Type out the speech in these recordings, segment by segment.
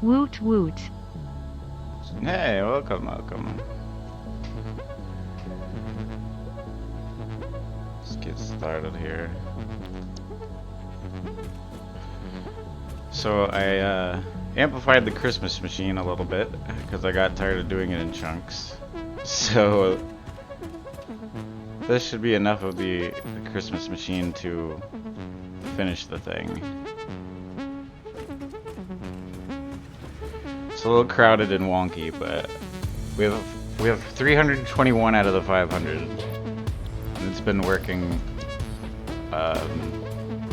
Woot woot. Hey, welcome, welcome. Let's get started here. So I amplified the Christmas machine a little bit because I got tired of doing it in chunks. So this should be enough of the Christmas machine to finish the thing. It's a little crowded and wonky, but we have 321 out of the 500, and it's been working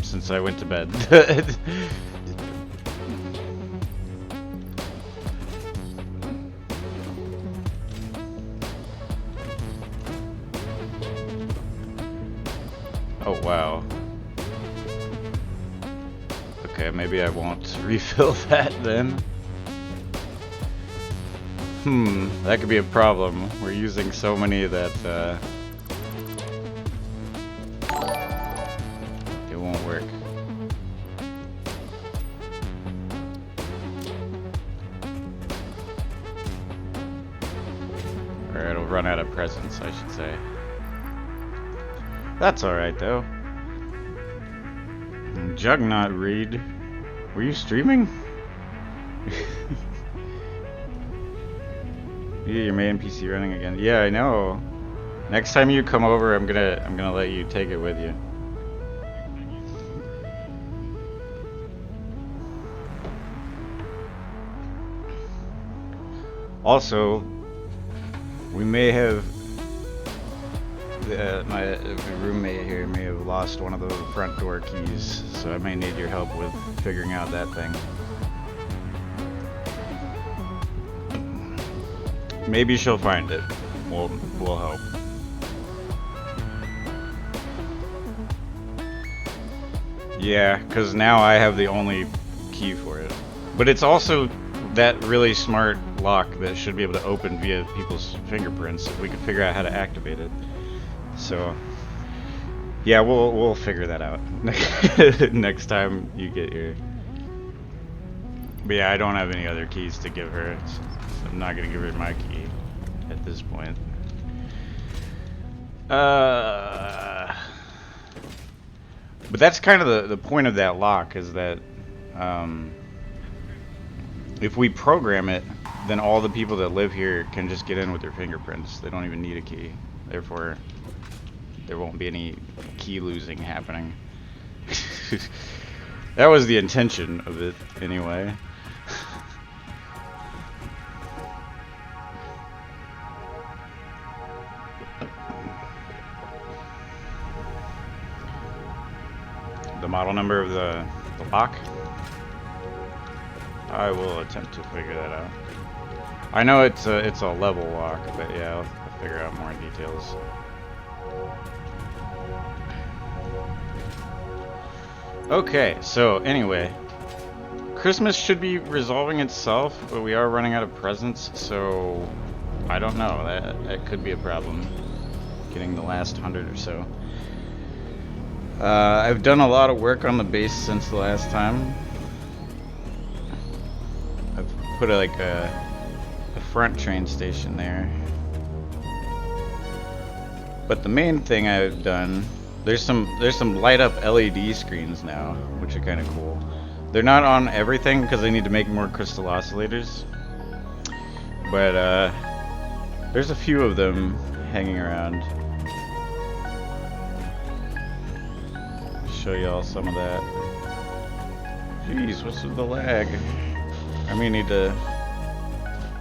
since I went to bed. Oh wow. Okay, maybe I won't refill that then. That could be a problem. We're using so many that it won't work. Or it'll run out of presents, I should say. That's alright though. Juggernaut Reed, were you streaming? Yeah, your main PC running again. Yeah, I know. Next time you come over, I'm gonna let you take it with you. Also, we may have my roommate here may have lost one of the front door keys, so I may need your help with figuring out that thing. Maybe she'll find it. We'll help. Yeah, because now I have the only key for it. But it's also that really smart lock that should be able to open via people's fingerprints if we could figure out how to activate it. So, yeah, we'll figure that out next time you get here. But yeah, I don't have any other keys to give her. So I'm not gonna give her my key at this point. But that's kind of the point of that lock, is that if we program it, then all the people that live here can just get in with their fingerprints. They don't even need a key. Therefore, there won't be any key losing happening. That was the intention of it, anyway. The model number of the lock? I will attempt to figure that out. I know it's a level lock, but yeah, I'll figure out more details. Okay, so anyway, Christmas should be resolving itself, but we are running out of presents, so I don't know. That could be a problem, getting the last 100 or so. I've done a lot of work on the base since the last time. I've put a front train station there. But the main thing I've done, there's some light up LED screens now, which are kind of cool. They're not on everything because they need to make more crystal oscillators. But there's a few of them hanging around. Show y'all some of that. Jeez, what's with the lag? I may need to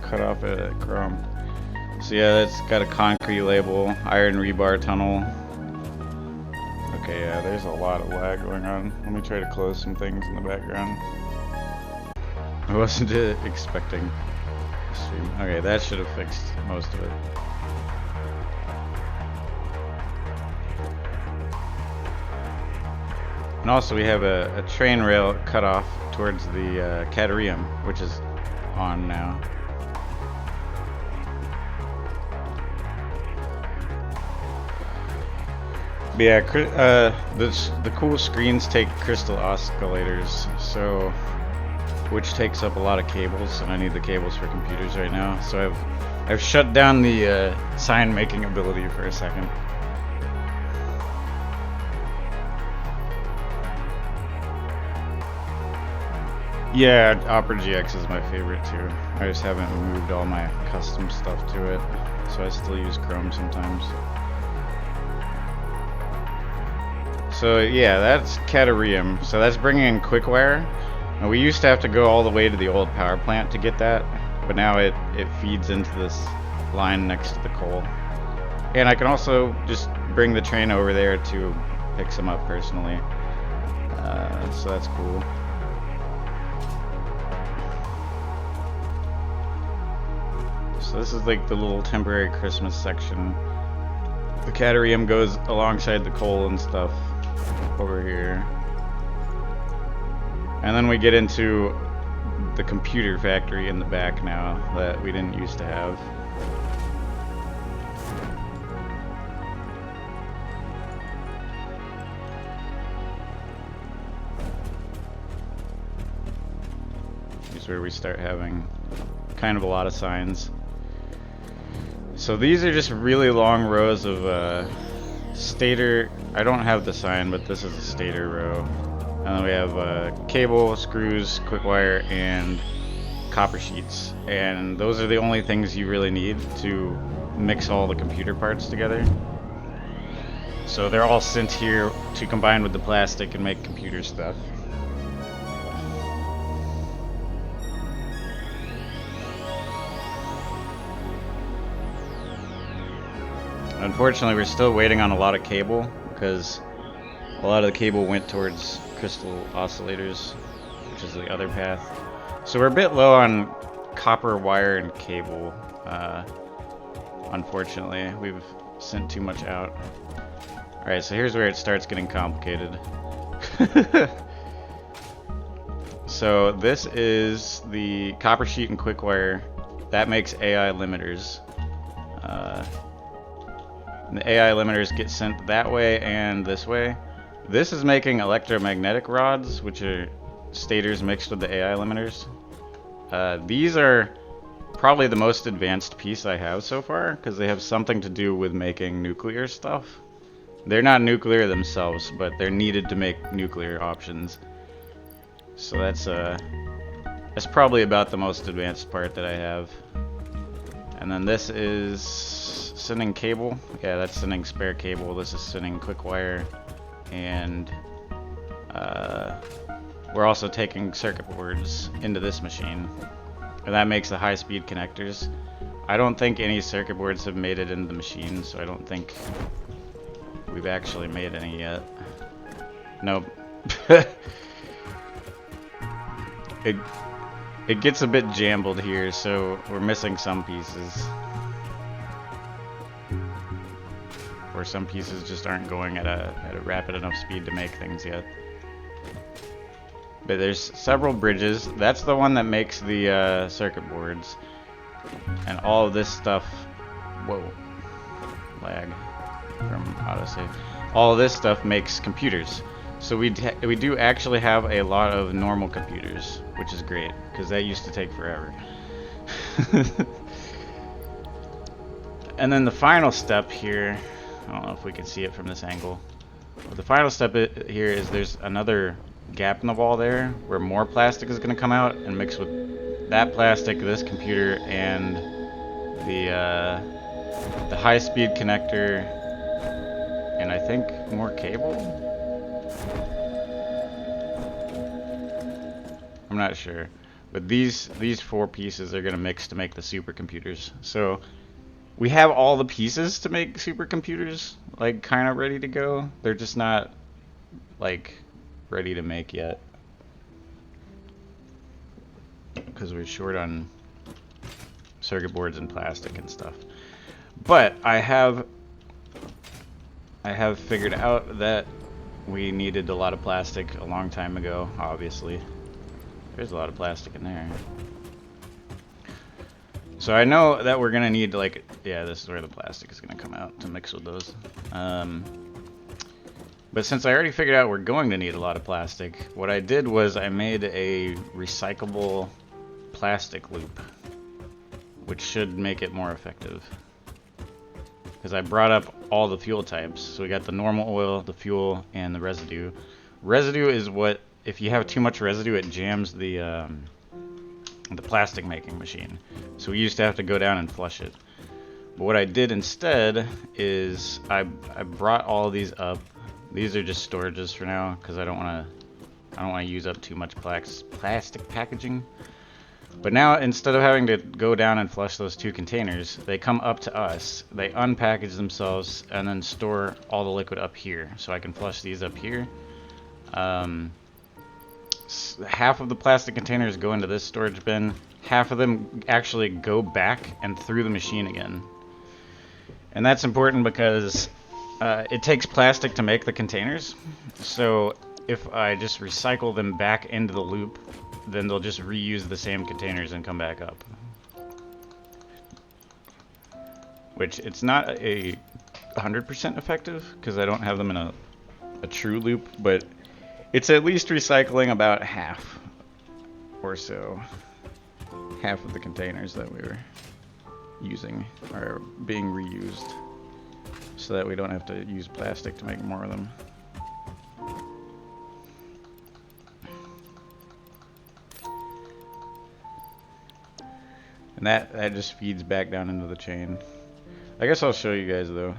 cut off a chrome. So yeah, that's got a concrete label, iron rebar tunnel. Okay, yeah, there's a lot of lag going on. Let me try to close some things in the background. I wasn't expecting a stream. Okay, that should have fixed most of it. And also we have a train rail cut off towards the Caterium, which is on now. But yeah, the cool screens take crystal oscillators, so which takes up a lot of cables, and I need the cables for computers right now. So I've shut down the sign making ability for a second. Yeah, Opera GX is my favorite too. I just haven't moved all my custom stuff to it, so I still use Chrome sometimes. So yeah, that's Caterium. So that's bringing in Quickwire. Now, we used to have to go all the way to the old power plant to get that, but now it feeds into this line next to the coal. And I can also just bring the train over there to pick some up personally. So that's cool. So this is like the little temporary Christmas section. The Caterium goes alongside the coal and stuff over here. And then we get into the computer factory in the back now that we didn't used to have. Here's where we start having kind of a lot of signs. So these are just really long rows of stator. I don't have the sign, but this is a stator row. And then we have cable, screws, Quickwire, and copper sheets. And those are the only things you really need to mix all the computer parts together. So they're all sent here to combine with the plastic and make computer stuff. Unfortunately, we're still waiting on a lot of cable because a lot of the cable went towards crystal oscillators, which is the other path. So we're a bit low on copper wire and cable. Unfortunately, we've sent too much out. Alright, so here's where it starts getting complicated. So this is the copper sheet and Quickwire. That makes AI limiters. The AI limiters get sent that way and this way. This is making electromagnetic rods, which are stators mixed with the AI limiters. These are probably the most advanced piece I have so far, because they have something to do with making nuclear stuff. They're not nuclear themselves, but they're needed to make nuclear options. So that's probably about the most advanced part that I have. And then this is sending cable. Yeah, that's sending spare cable. This is sending Quickwire. And we're also taking circuit boards into this machine. And that makes the high-speed connectors. I don't think any circuit boards have made it into the machine, so I don't think we've actually made any yet. Nope. It gets a bit jumbled here, so we're missing some pieces. Or some pieces just aren't going at a rapid enough speed to make things yet. But there's several bridges. That's the one that makes the circuit boards. And all of this stuff... Whoa. Lag from autosave. All of this stuff makes computers. So we do actually have a lot of normal computers, which is great, because that used to take forever. And then the final step here, I don't know if we can see it from this angle, but the final step here is there's another gap in the wall there where more plastic is going to come out and mix with that plastic, this computer, and the high-speed connector, and I think more cable? I'm not sure, but these four pieces are going to mix to make the supercomputers. So we have all the pieces to make supercomputers, like, kind of ready to go. They're just not, like, ready to make yet, because we're short on circuit boards and plastic and stuff. But I have figured out that we needed a lot of plastic a long time ago, obviously. There's a lot of plastic in there. So I know that we're gonna need, like, yeah, this is where the plastic is gonna come out to mix with those. But since I already figured out we're going to need a lot of plastic, what I did was I made a recyclable plastic loop, which should make it more effective. Because I brought up all the fuel types. So we got the normal oil, the fuel, and the residue. Residue is what, if you have too much residue, it jams the plastic making machine. So we used to have to go down and flush it. But what I did instead is I brought all of these up. These are just storages for now because I don't want to use up too much plastic packaging. But now instead of having to go down and flush those two containers, they come up to us. They unpackage themselves and then store all the liquid up here. So I can flush these up here. Half of the plastic containers go into this storage bin. Half of them actually go back and through the machine again. And that's important because it takes plastic to make the containers. So if I just recycle them back into the loop, then they'll just reuse the same containers and come back up. Which it's not a 100% effective because I don't have them in a true loop, but it's at least recycling about half or so. Half of the containers that we were using are being reused so that we don't have to use plastic to make more of them. And that just feeds back down into the chain. I guess I'll show you guys though.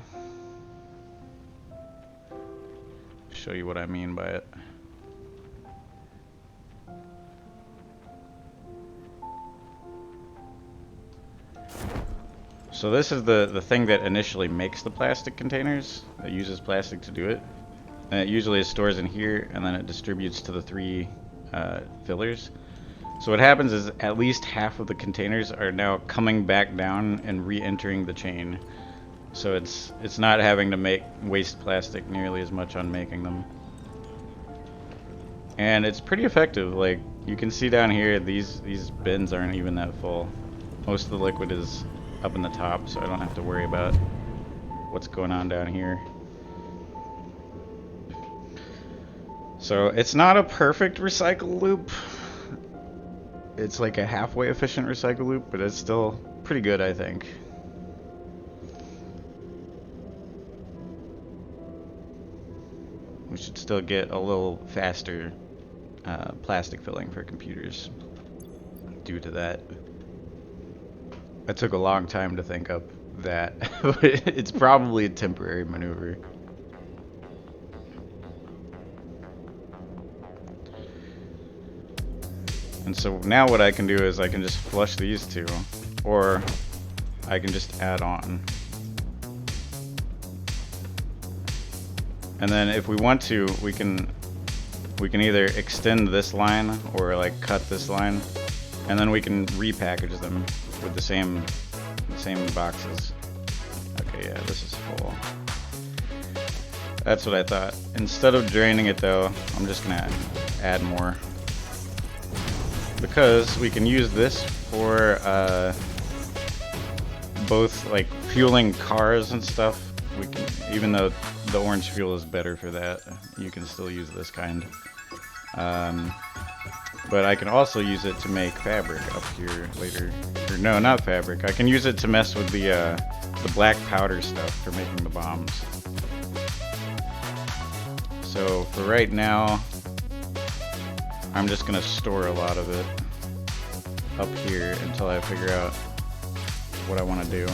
Show you what I mean by it. So this is the thing that initially makes the plastic containers. It uses plastic to do it. And it usually stores in here and then it distributes to the three fillers. So what happens is at least half of the containers are now coming back down and re-entering the chain. So it's not having to waste plastic nearly as much on making them. And it's pretty effective. Like you can see down here, these bins aren't even that full. Most of the liquid is up in the top, so I don't have to worry about what's going on down here. So it's not a perfect recycle loop. It's like a halfway efficient recycle loop, but it's still pretty good, I think. We should still get a little faster plastic filling for computers due to that. It took a long time to think up that, but it's probably a temporary maneuver. And so now what I can do is I can just flush these two, or I can just add on. And then if we want to, we can either extend this line or like cut this line, and then we can repackage them with the same boxes. Okay, yeah, this is full. That's what I thought. Instead of draining it though, I'm just gonna add more. Because we can use this for both like fueling cars and stuff. We can, even though the orange fuel is better for that, you can still use this kind. But I can also use it to make fabric up here later. Or no, not fabric. I can use it to mess with the black powder stuff for making the bombs. So for right now, I'm just gonna store a lot of it up here until I figure out what I want to do.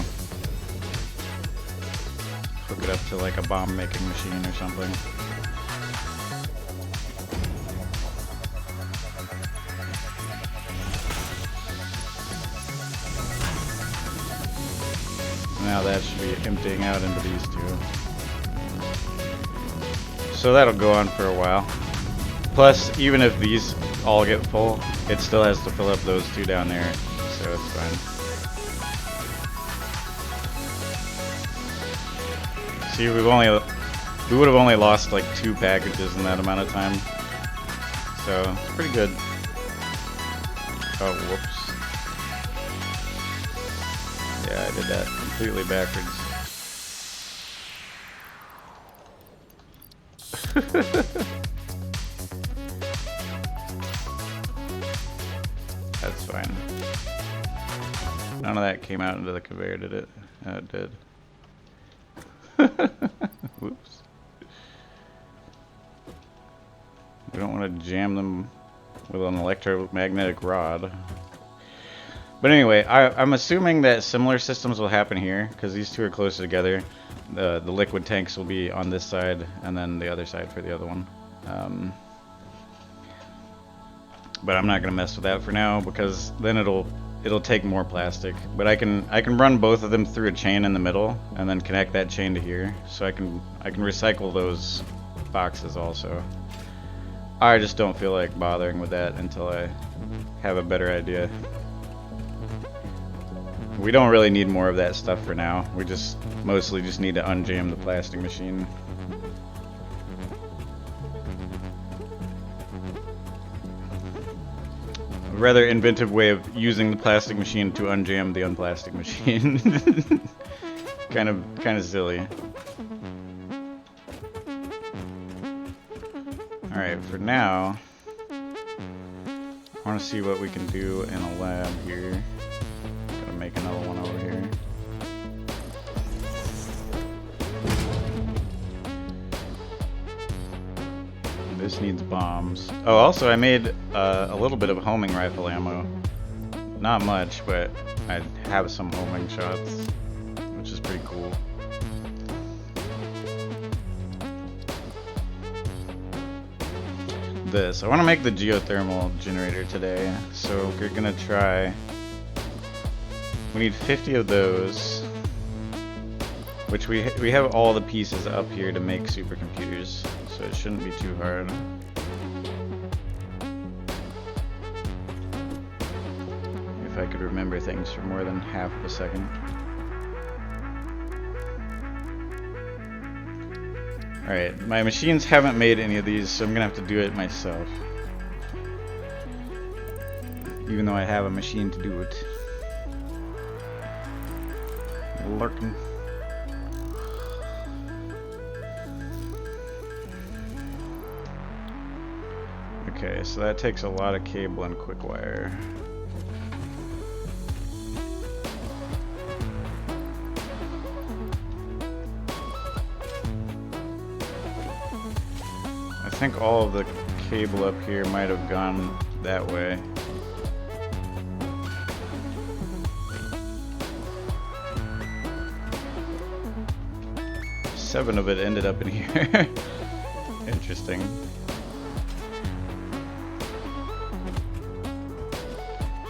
Hook it up to like a bomb making machine or something. Now that should be emptying out into these two. So that'll go on for a while. Plus, even if these all get full, it still has to fill up those two down there, so it's fine. See, we would have only lost like 2 packages in that amount of time, so it's pretty good. Oh, whoops. Yeah, I did that completely backwards. That's fine. None of that came out into the conveyor, did it? Oh, it did. Whoops. We don't want to jam them with an electromagnetic rod. But anyway, I'm assuming that similar systems will happen here, because these two are closer together. The liquid tanks will be on this side, and then the other side for the other one. But I'm not going to mess with that for now, because then it'll take more plastic. But I can run both of them through a chain in the middle, and then connect that chain to here, so I can recycle those boxes also. I just don't feel like bothering with that until I have a better idea. We don't really need more of that stuff for now. We mostly just need to unjam the plastic machine. A rather inventive way of using the plastic machine to unjam the unplastic machine. kind of silly. Alright, for now, I want to see what we can do in a lab here. Gotta make another one over here. This needs bombs. Oh, also I made a little bit of homing rifle ammo. Not much, but I have some homing shots, which is pretty cool. I want to make the geothermal generator today, so we're gonna try. We need 50 of those, which we have all the pieces up here to make supercomputers, so it shouldn't be too hard. If I could remember things for more than half of a second. Alright, my machines haven't made any of these, so I'm gonna have to do it myself. Even though I have a machine to do it. Lurking. Okay, so that takes a lot of cable and Quickwire. I think all of the cable up here might have gone that way. Seven of it ended up in here. Interesting.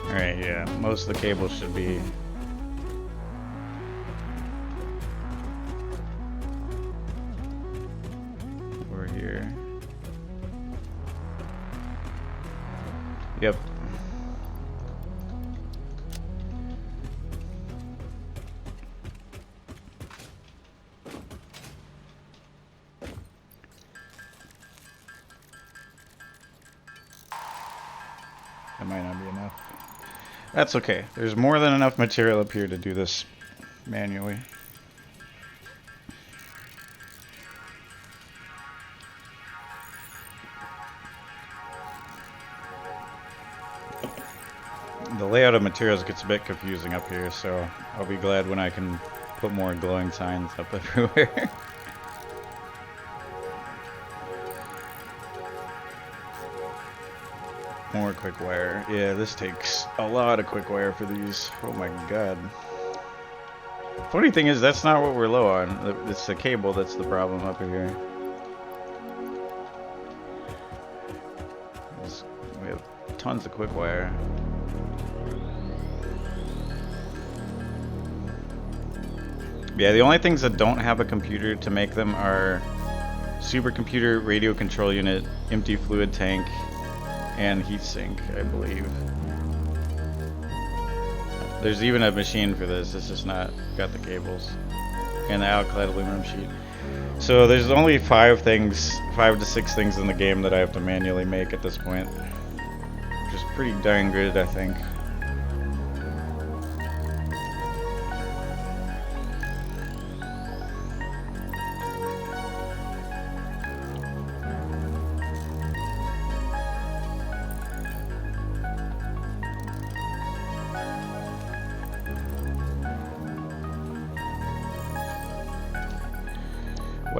Alright, yeah, most of the cable should be over here. Yep. That might not be enough. That's okay. There's more than enough material up here to do this manually. The layout of materials gets a bit confusing up here, so I'll be glad when I can put more glowing signs up everywhere. More Quickwire. Yeah, this takes a lot of Quickwire for these. Oh my god. Funny thing is, that's not what we're low on. It's the cable that's the problem up here. We have tons of Quickwire. Yeah, the only things that don't have a computer to make them are supercomputer, radio control unit, empty fluid tank, and heatsink, I believe. There's even a machine for this, it's just not got the cables. And the alkylate aluminum sheet. So there's only 5 to 6 things in the game that I have to manually make at this point. Which is pretty darn good, I think.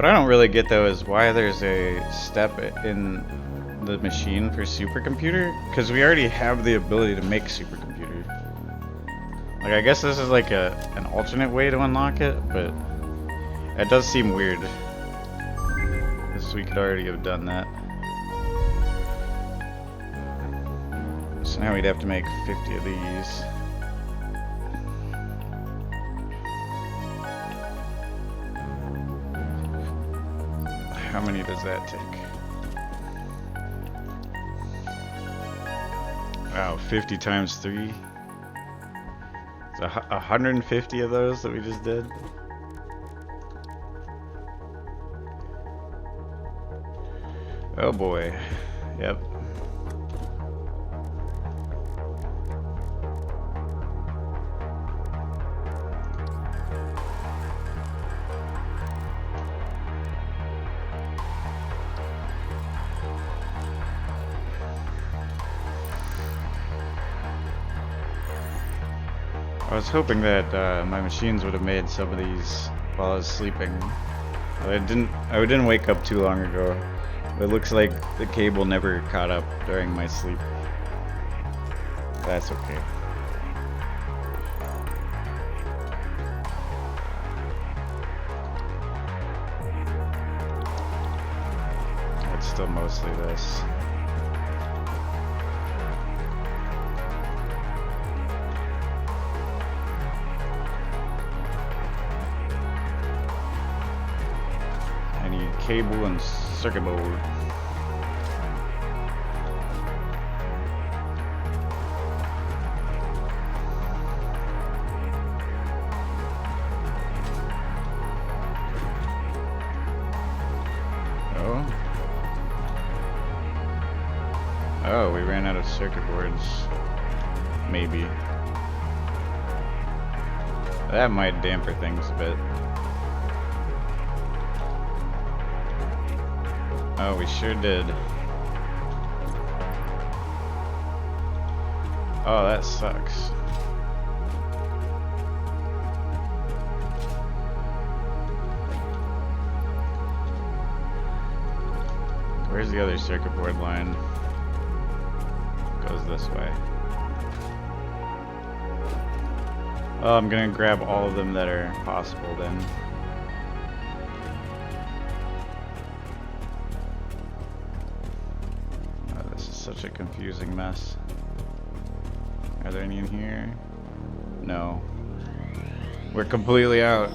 What I don't really get though is why there's a step in the machine for supercomputer, because we already have the ability to make supercomputer. Like, I guess this is like an alternate way to unlock it, but it does seem weird. This we could already have done that. So now we'd have to make 50 of these. How many does that take? Wow, 50 times 3. It's 150 of those that we just did. Oh boy. Yep. I was hoping that my machines would have made some of these while I was sleeping. But I didn't wake up too long ago. But it looks like the cable never caught up during my sleep. That's okay. It's still mostly this. Cable and circuit board. Oh, we ran out of circuit boards. Maybe. That might damper things a bit. Oh, we sure did. Oh, that sucks. Where's the other circuit board line? Goes this way. Oh, I'm gonna grab all of them that are possible then. Such a confusing mess. Are there any in here? No. We're completely out.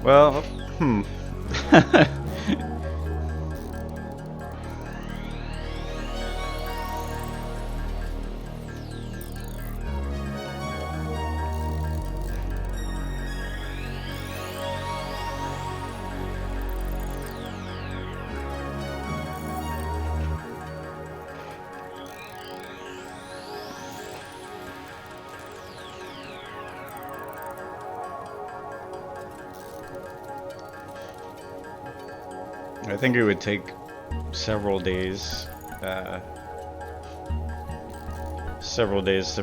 Well, I think it would take several days to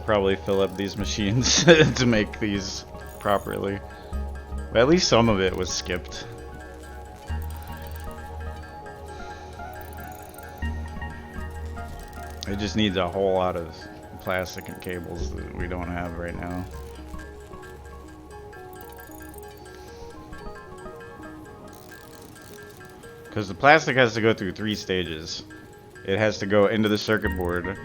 probably fill up these machines to make these properly. But at least some of it was skipped. It just needs a whole lot of plastic and cables that we don't have right now. Because the plastic has to go through 3 stages. It has to go into the circuit board,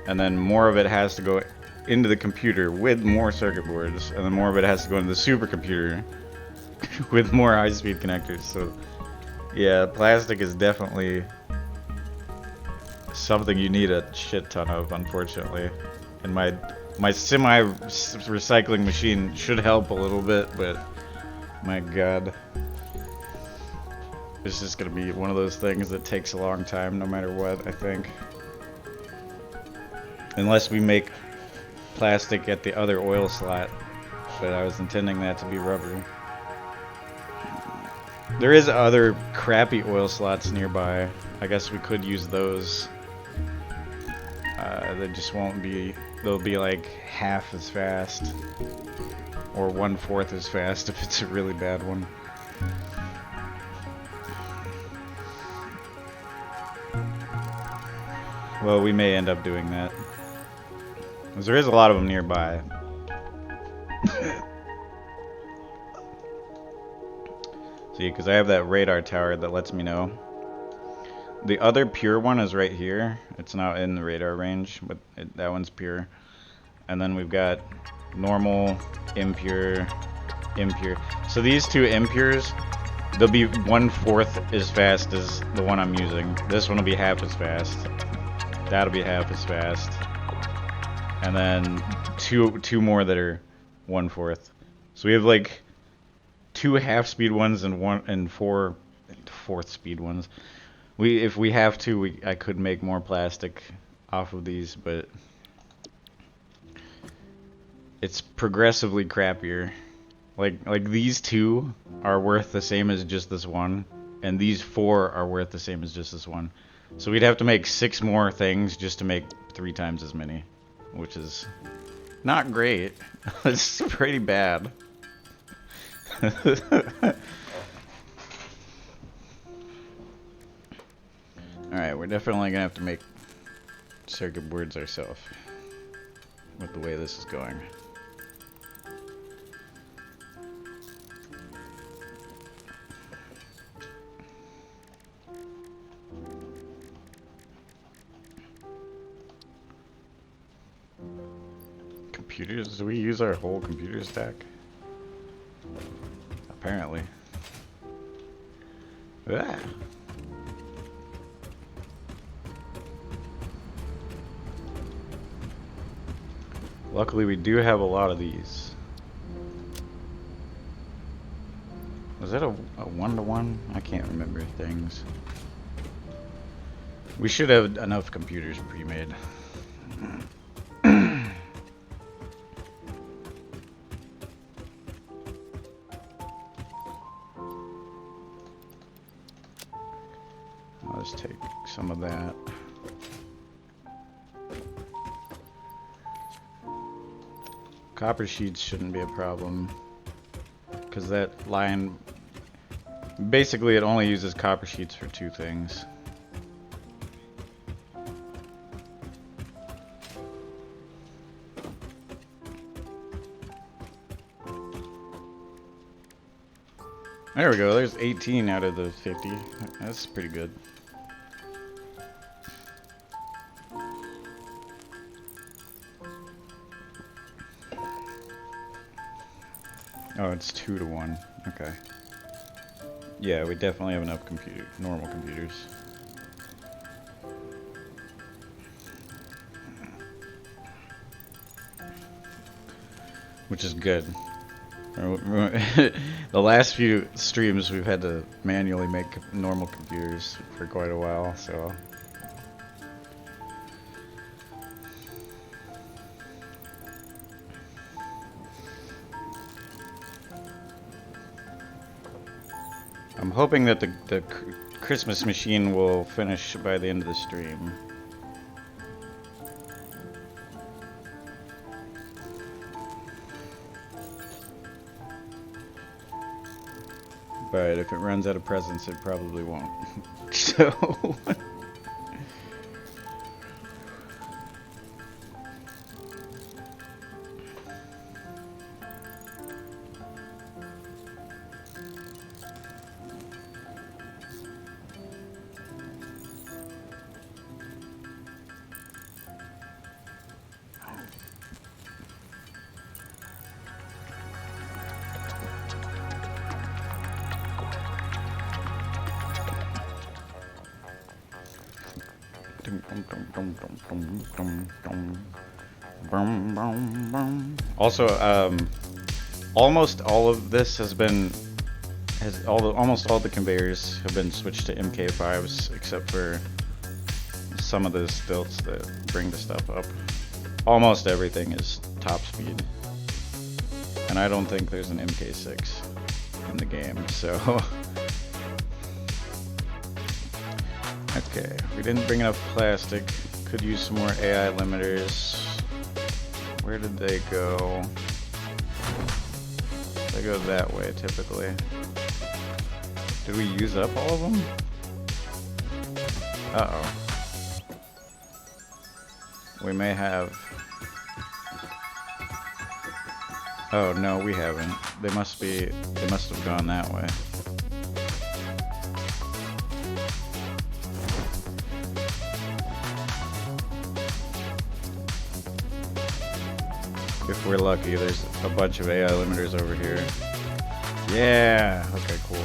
and then more of it has to go into the computer with more circuit boards, and then more of it has to go into the supercomputer with more high-speed connectors. So, yeah, plastic is definitely something you need a shit ton of, unfortunately. And my semi-recycling machine should help a little bit, but my god. It's just gonna be one of those things that takes a long time no matter what, I think. Unless we make plastic at the other oil slot, but I was intending that to be rubber. There is other crappy oil slots nearby. I guess we could use those. they just won't be, they'll be like half as fast or 1/4 as fast if it's a really bad one. Well, we may end up doing that, because there is a lot of them nearby. See, because I have that radar tower that lets me know. The other pure one is right here. It's not in the radar range, but that one's pure. And then we've got normal, impure, impure. So these two impures, they'll be 1/4 as fast as the one I'm using. This one will be half as fast. That'll be half as fast. And then two more that are 1/4. So we have like 2 half-speed ones and 4 4th-speed ones. If we have to, I could make more plastic off of these, but it's progressively crappier. Like these 2 are worth the same as just this one, and these 4 are worth the same as just this one. So we'd have to make 6 more things just to make 3 times as many, which is not great. It's pretty bad. Alright, we're definitely gonna have to make circuit boards ourselves with the way this is going. Computers? Do we use our whole computer stack? Apparently. Ah. Luckily, we do have a lot of these. Was that a 1-to-1? I can't remember things. We should have enough computers pre-made. I'll just take some of that. Copper sheets shouldn't be a problem, because that line, basically it only uses copper sheets for 2 things. There we go, there's 18 out of the 50. That's pretty good. Oh, it's 2-to-1. Okay. Yeah, we definitely have enough normal computers. Which is good. The last few streams we've had to manually make normal computers for quite a while, so... I'm hoping that the Christmas machine will finish by the end of the stream. But if it runs out of presents, it probably won't. So... Also, almost all of this has been, almost all the conveyors have been switched to MK5s, except for some of the stilts that bring the stuff up. Almost everything is top speed, and I don't think there's an MK6 in the game, so... Okay, we didn't bring enough plastic. Could use some more AI limiters. Where did they go? They go that way typically. Did we use up all of them? Uh-oh. We may have. Oh no, we haven't. They must have gone that way. If we're lucky, there's a bunch of AI limiters over here. Yeah! Okay, cool.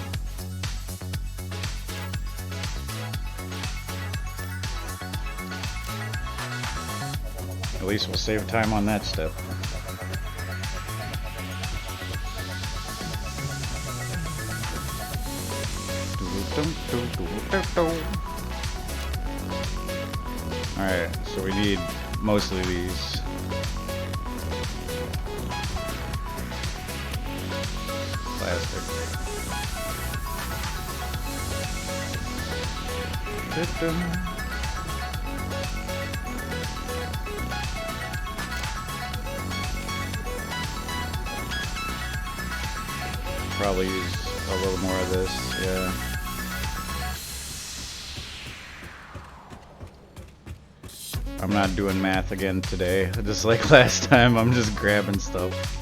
At least we'll save time on that step. Alright, so we need mostly these. Plastic. Probably use a little more of this, yeah. I'm not doing math again today, just like last time. I'm just grabbing stuff.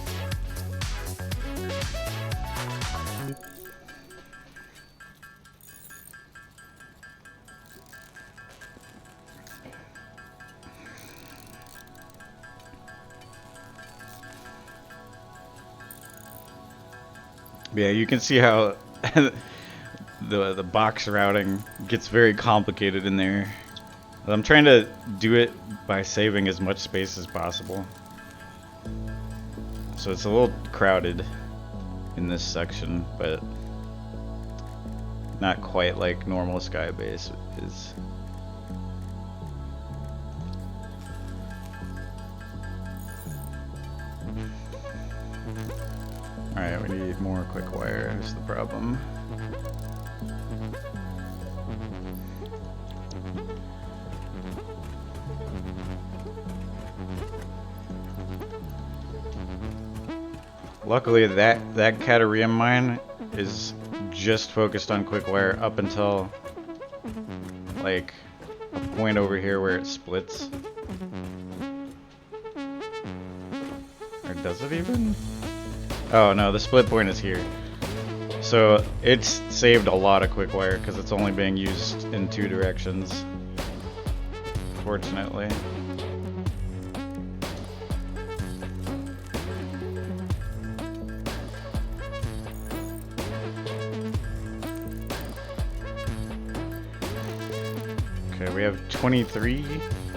Yeah, you can see how the box routing gets very complicated in there. I'm trying to do it by saving as much space as possible. So it's a little crowded in this section, but not quite like normal Skybase is. Alright, we need more Quickwire, is the problem. Luckily that Caterium mine is just focused on Quickwire up until like a point over here where it splits. Or does it even? Oh no, the split point is here. So it's saved a lot of Quickwire because it's only being used in two directions. Fortunately. Okay, we have 23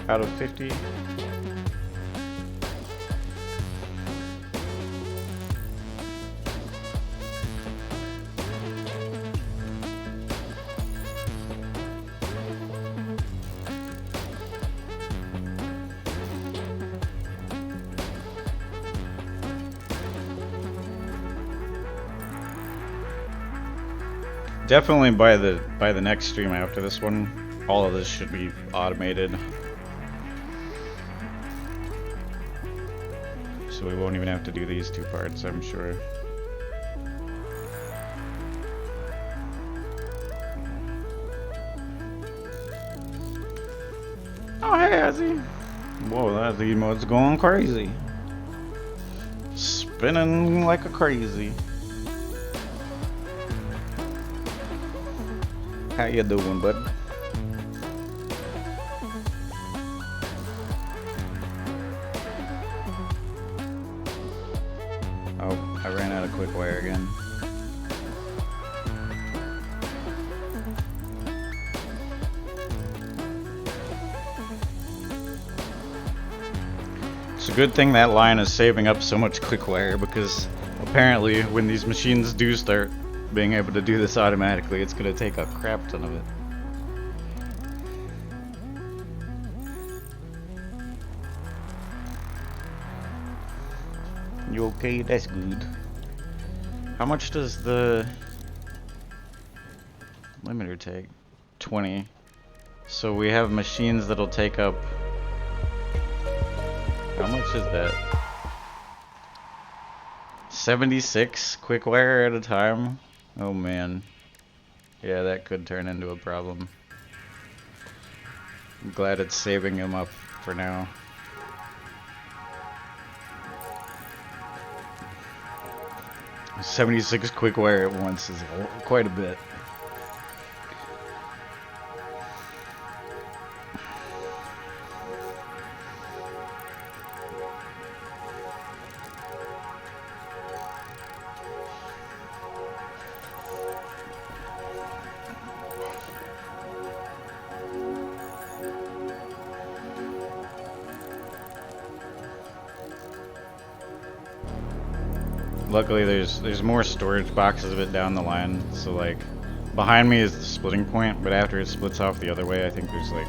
out of 50. Definitely by the next stream after this one, all of this should be automated. So we won't even have to do these two parts, I'm sure. Oh hey Azzy! Whoa, that emote's going crazy. Spinning like a crazy. How you doing, bud? Oh, I ran out of Quickwire again. It's a good thing that line is saving up so much Quickwire, because apparently when these machines do start being able to do this automatically, it's going to take a crap ton of it. You okay? That's good. How much does the limiter take? 20. So we have machines that'll take up How much is that? 76 Quickwire at a time? Oh man. Yeah, that could turn into a problem. I'm glad it's saving him up for now. $76 Quickwire at once is quite a bit. Luckily there's more storage boxes a bit down the line, so like behind me is the splitting point, but after it splits off the other way I think there's like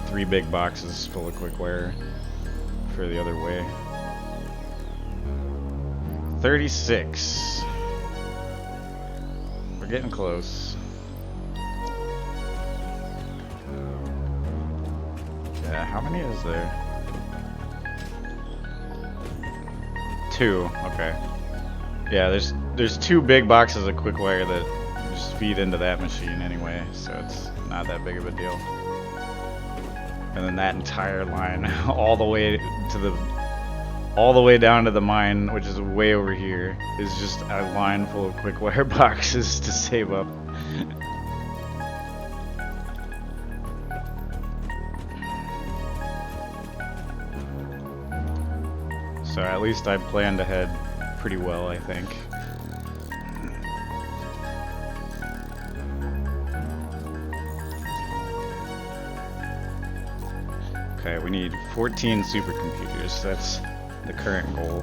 3 big boxes full of Quickwire for the other way. 36. We're getting close. Yeah, how many is there? 2, okay. Yeah, there's 2 big boxes of Quickwire that just feed into that machine anyway, so it's not that big of a deal. And then that entire line all the way down to the mine, which is way over here, is just a line full of Quickwire boxes to save up. So at least I planned ahead pretty well, I think. Okay, we need 14 supercomputers. That's the current goal.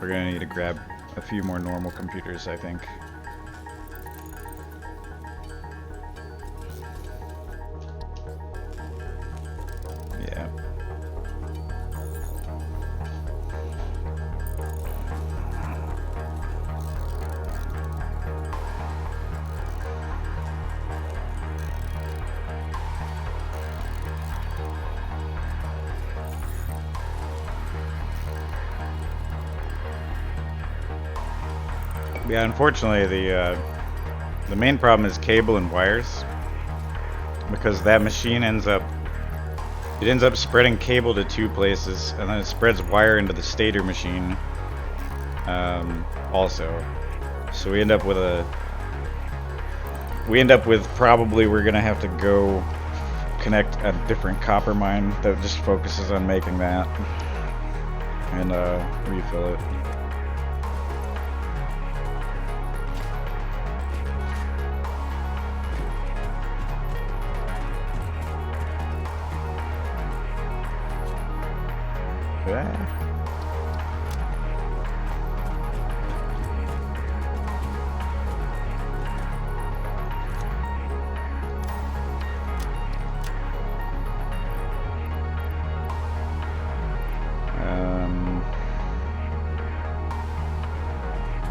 We're gonna need to grab a few more normal computers, I think. Yeah. Yeah, unfortunately, the main problem is cable and wires, because that machine ends up spreading cable to 2 places, and then it spreads wire into the stator machine also. So we end up with probably we're gonna have to go connect a different copper mine that just focuses on making that and refill it.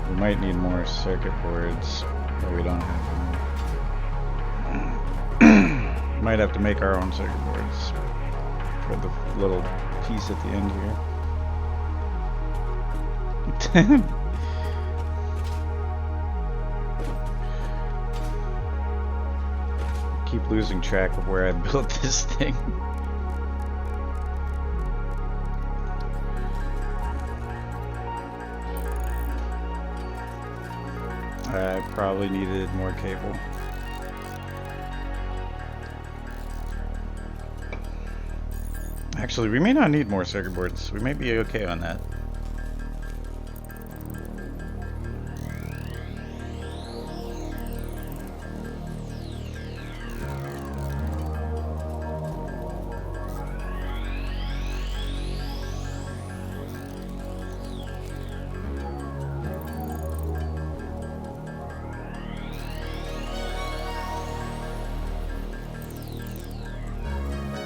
We might need more circuit boards, but we don't have them. Might have to make our own circuit boards for the little piece at the end here. Keep losing track of where I built this thing. I probably needed more cable. Actually, we may not need more circuit boards. We may be okay on that.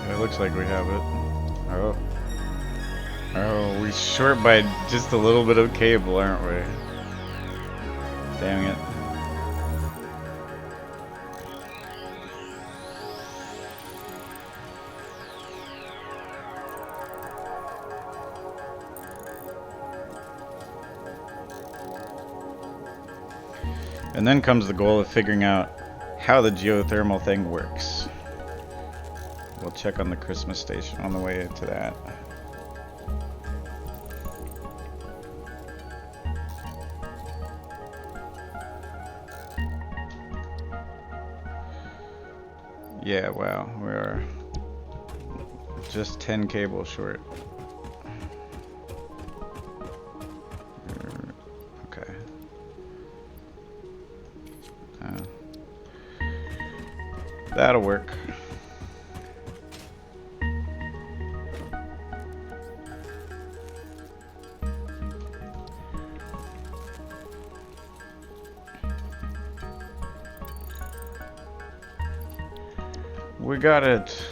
It looks like we have it. We're short by just a little bit of cable, aren't we? Dang it. And then comes the goal of figuring out how the geothermal thing works. We'll check on the Christmas station on the way to that. Yeah, wow, we are just 10 cables short. Okay. That'll work. We got it.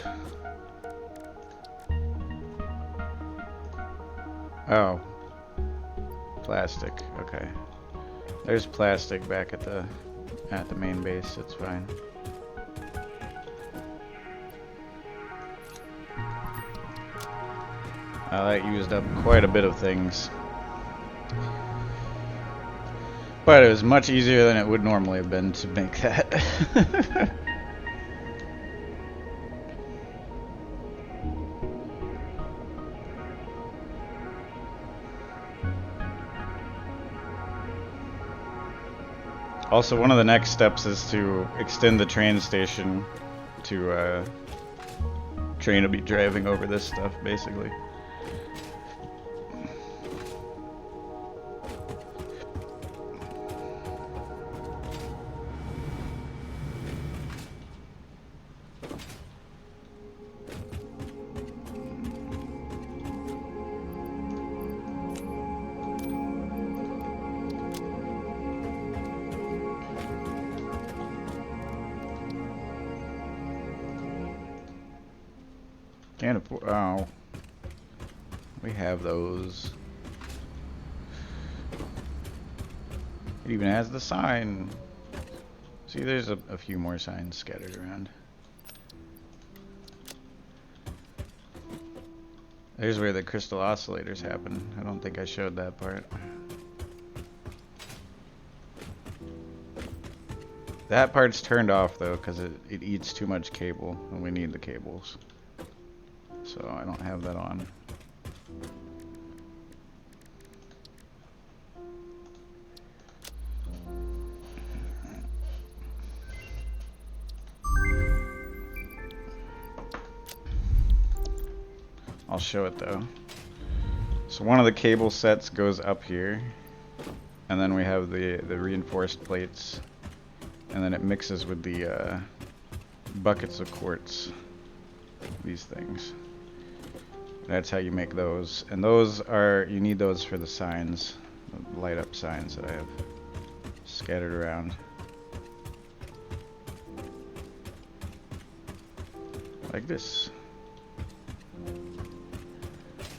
Oh. Plastic. Okay. There's plastic back at the main base. It's fine. That used up quite a bit of things. But it was much easier than it would normally have been to make that. Also, one of the next steps is to extend the train station to train will be driving over this stuff, basically. Can't afford. Oh, we have those. It even has the sign. See, there's a few more signs scattered around. There's where the crystal oscillators happen. I don't think I showed that part. That part's turned off though, because it eats too much cable, and we need the cables. So I don't have that on. I'll show it though. So one of the cable sets goes up here, and then we have the reinforced plates, and then it mixes with the buckets of quartz. These things. That's how you make those. And those are, you need those for the signs, the light up signs that I have scattered around. Like this.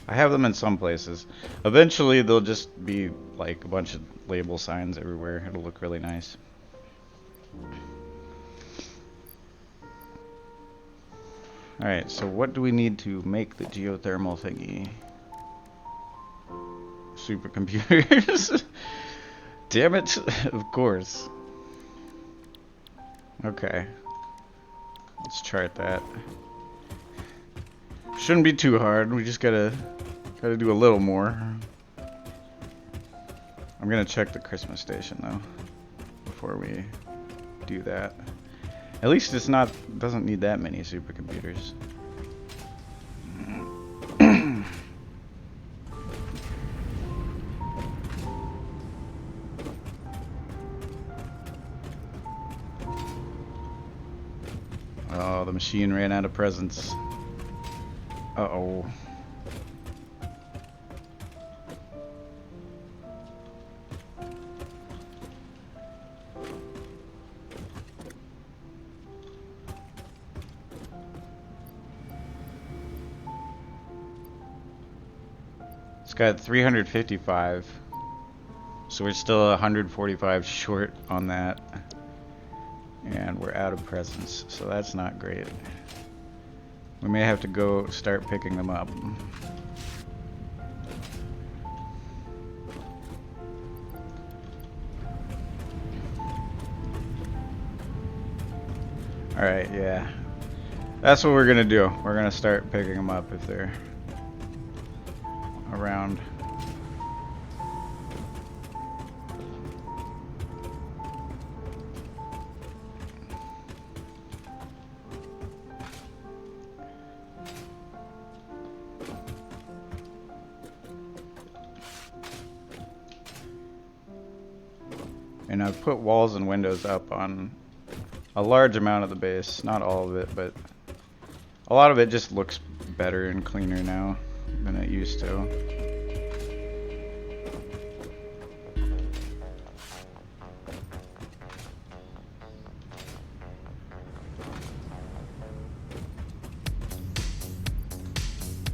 I have them in some places. Eventually they'll just be like a bunch of label signs everywhere. It'll look really nice. Alright, so what do we need to make the geothermal thingy? Supercomputers? Damn it, of course. Okay. Let's chart that. Shouldn't be too hard, we just gotta do a little more. I'm gonna check the Christmas station though, before we do that. At least it's not, doesn't need that many supercomputers. Oh, the machine ran out of presents. Uh-oh. got 355. So we're still 145 short on that. And we're out of presents, so that's not great. We may have to go start picking them up. Alright, yeah. That's what we're gonna do. We're gonna start picking them up if they're around. And I've put walls and windows up on a large amount of the base. Not all of it, but a lot of it just looks better and cleaner now than it used to.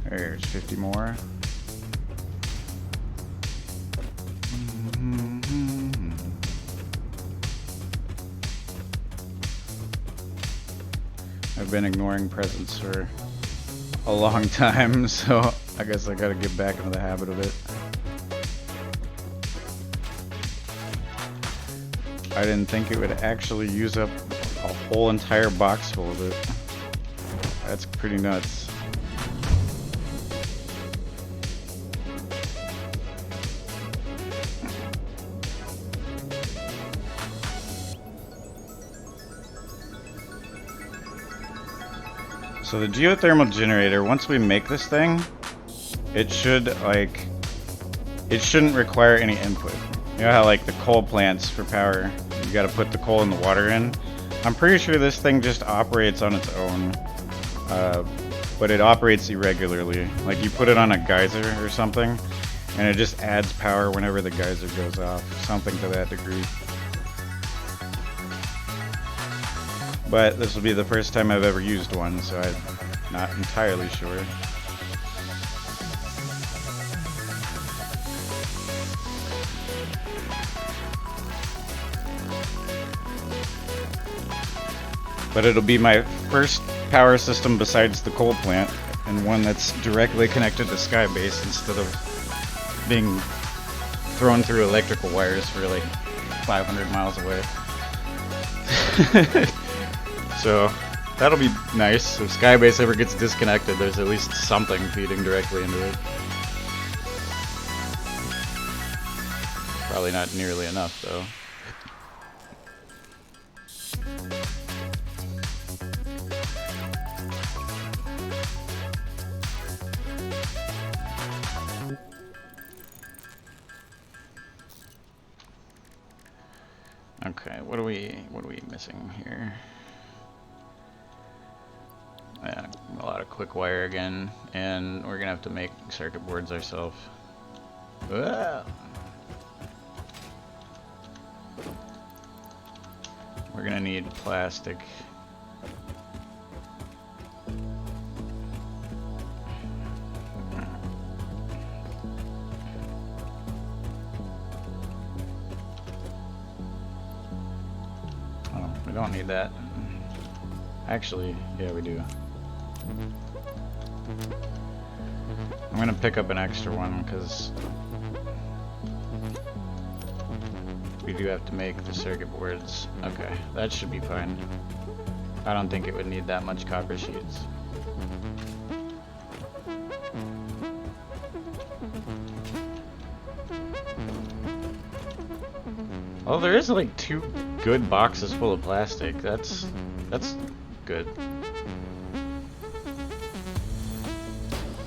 There's 50 more. I've been ignoring presents for a long time, so I guess I gotta get back into the habit of it. I didn't think it would actually use up a whole entire box full of it. That's pretty nuts. So the geothermal generator, once we make this thing, it should it shouldn't require any input. You know how like the coal plants for power, you gotta put the coal and the water in? I'm pretty sure this thing just operates on its own, but it operates irregularly. Like you put it on a geyser or something, and it just adds power whenever the geyser goes off, something to that degree. But this will be the first time I've ever used one, so I'm not entirely sure. But it'll be my first power system besides the coal plant, and one that's directly connected to Skybase instead of being thrown through electrical wires for like 500 miles away. So that'll be nice. If Skybase ever gets disconnected, there's at least something feeding directly into it. Probably not nearly enough, though. Okay, what are we missing here? Yeah, a lot of Quickwire again, and we're gonna have to make circuit boards ourselves. We're gonna need plastic. Oh, we don't need that. Actually, yeah, we do. I'm gonna pick up an extra one because we do have to make the circuit boards. Okay, that should be fine. I don't think it would need that much copper sheets. Oh, there is like 2 good boxes full of plastic. That's good.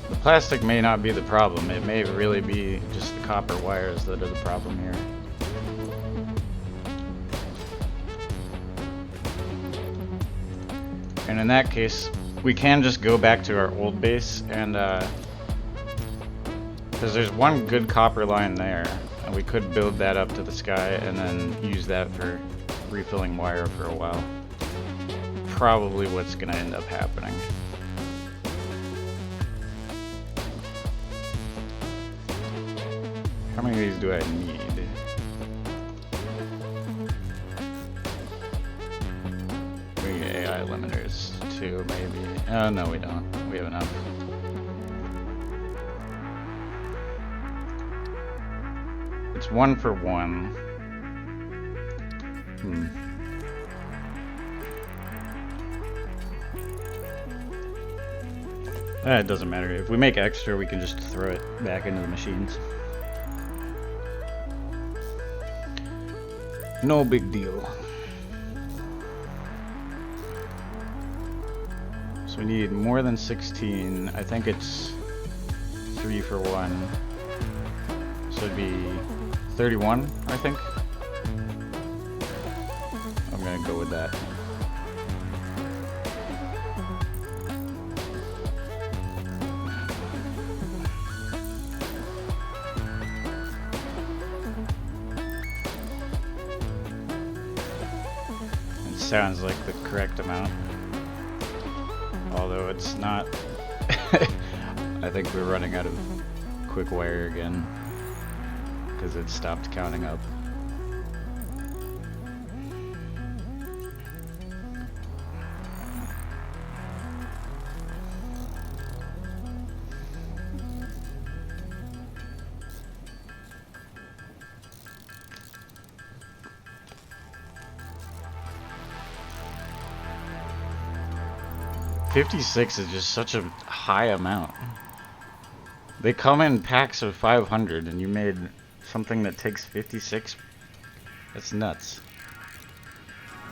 The plastic may not be the problem. It may really be just the copper wires that are the problem here. And in that case, we can just go back to our old base and because there's one good copper line there, and we could build that up to the sky and then use that for refilling wire for a while. Probably what's gonna end up happening. How many of these do I need? We need AI limiters too, maybe. Oh, no, we don't. We have enough. It's 1 for 1. It doesn't matter. If we make extra, we can just throw it back into the machines. No big deal. So we need more than 16. I think it's 3 for 1. So it'd be 31, I think. I'm gonna go with that. It sounds like the correct amount. Although it's not. I think we're running out of Quickwire again. Because it stopped counting up. $56 is just such a high amount. They come in packs of 500 and you made something that takes 56? That's nuts.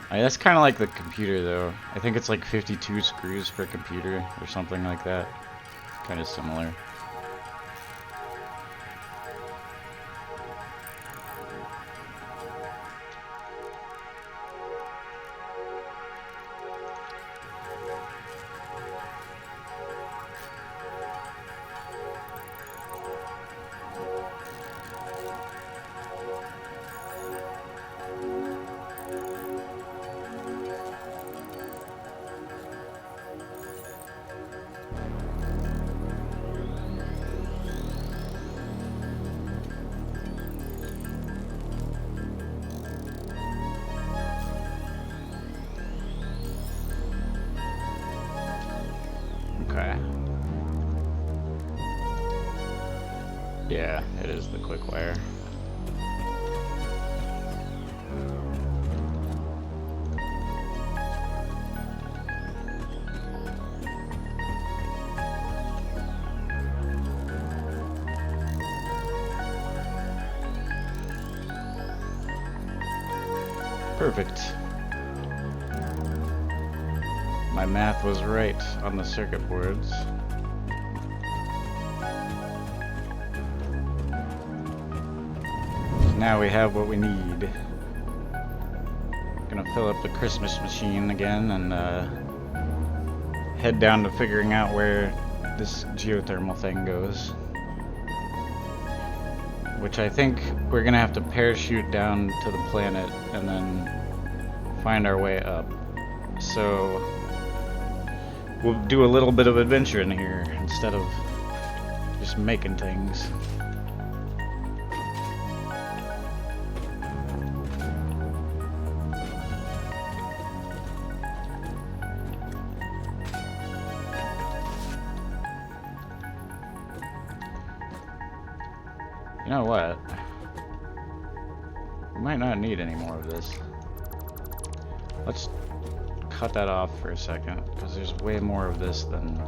That's kind of like the computer though. I think it's like 52 screws per computer or something like that. Kind of similar. Okay. Yeah, it is the Quickwire. Perfect. My math was right on the circuit boards. Now we have what we need. Gonna fill up the Christmas machine again and head down to figuring out where this geothermal thing goes. Which I think we're gonna have to parachute down to the planet and then find our way up. So we'll do a little bit of adventure in here instead of just making things. You know what? We might not need any more of this. Let's cut that off for a second, because there's way more of this than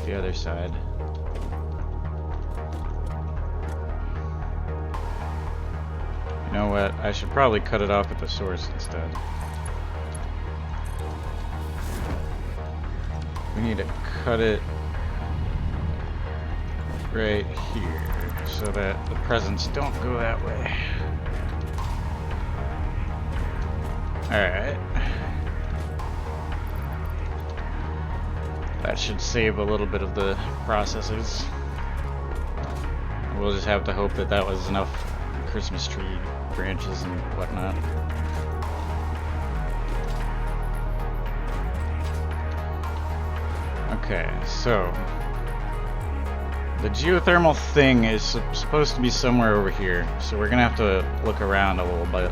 the other side. You know what? I should probably cut it off at the source instead. We need to cut it right here so that the presents don't go that way. Alright. That should save a little bit of the processors. We'll just have to hope that that was enough Christmas tree branches and whatnot. Okay, so The geothermal thing is supposed to be somewhere over here, so we're gonna have to look around a little bit.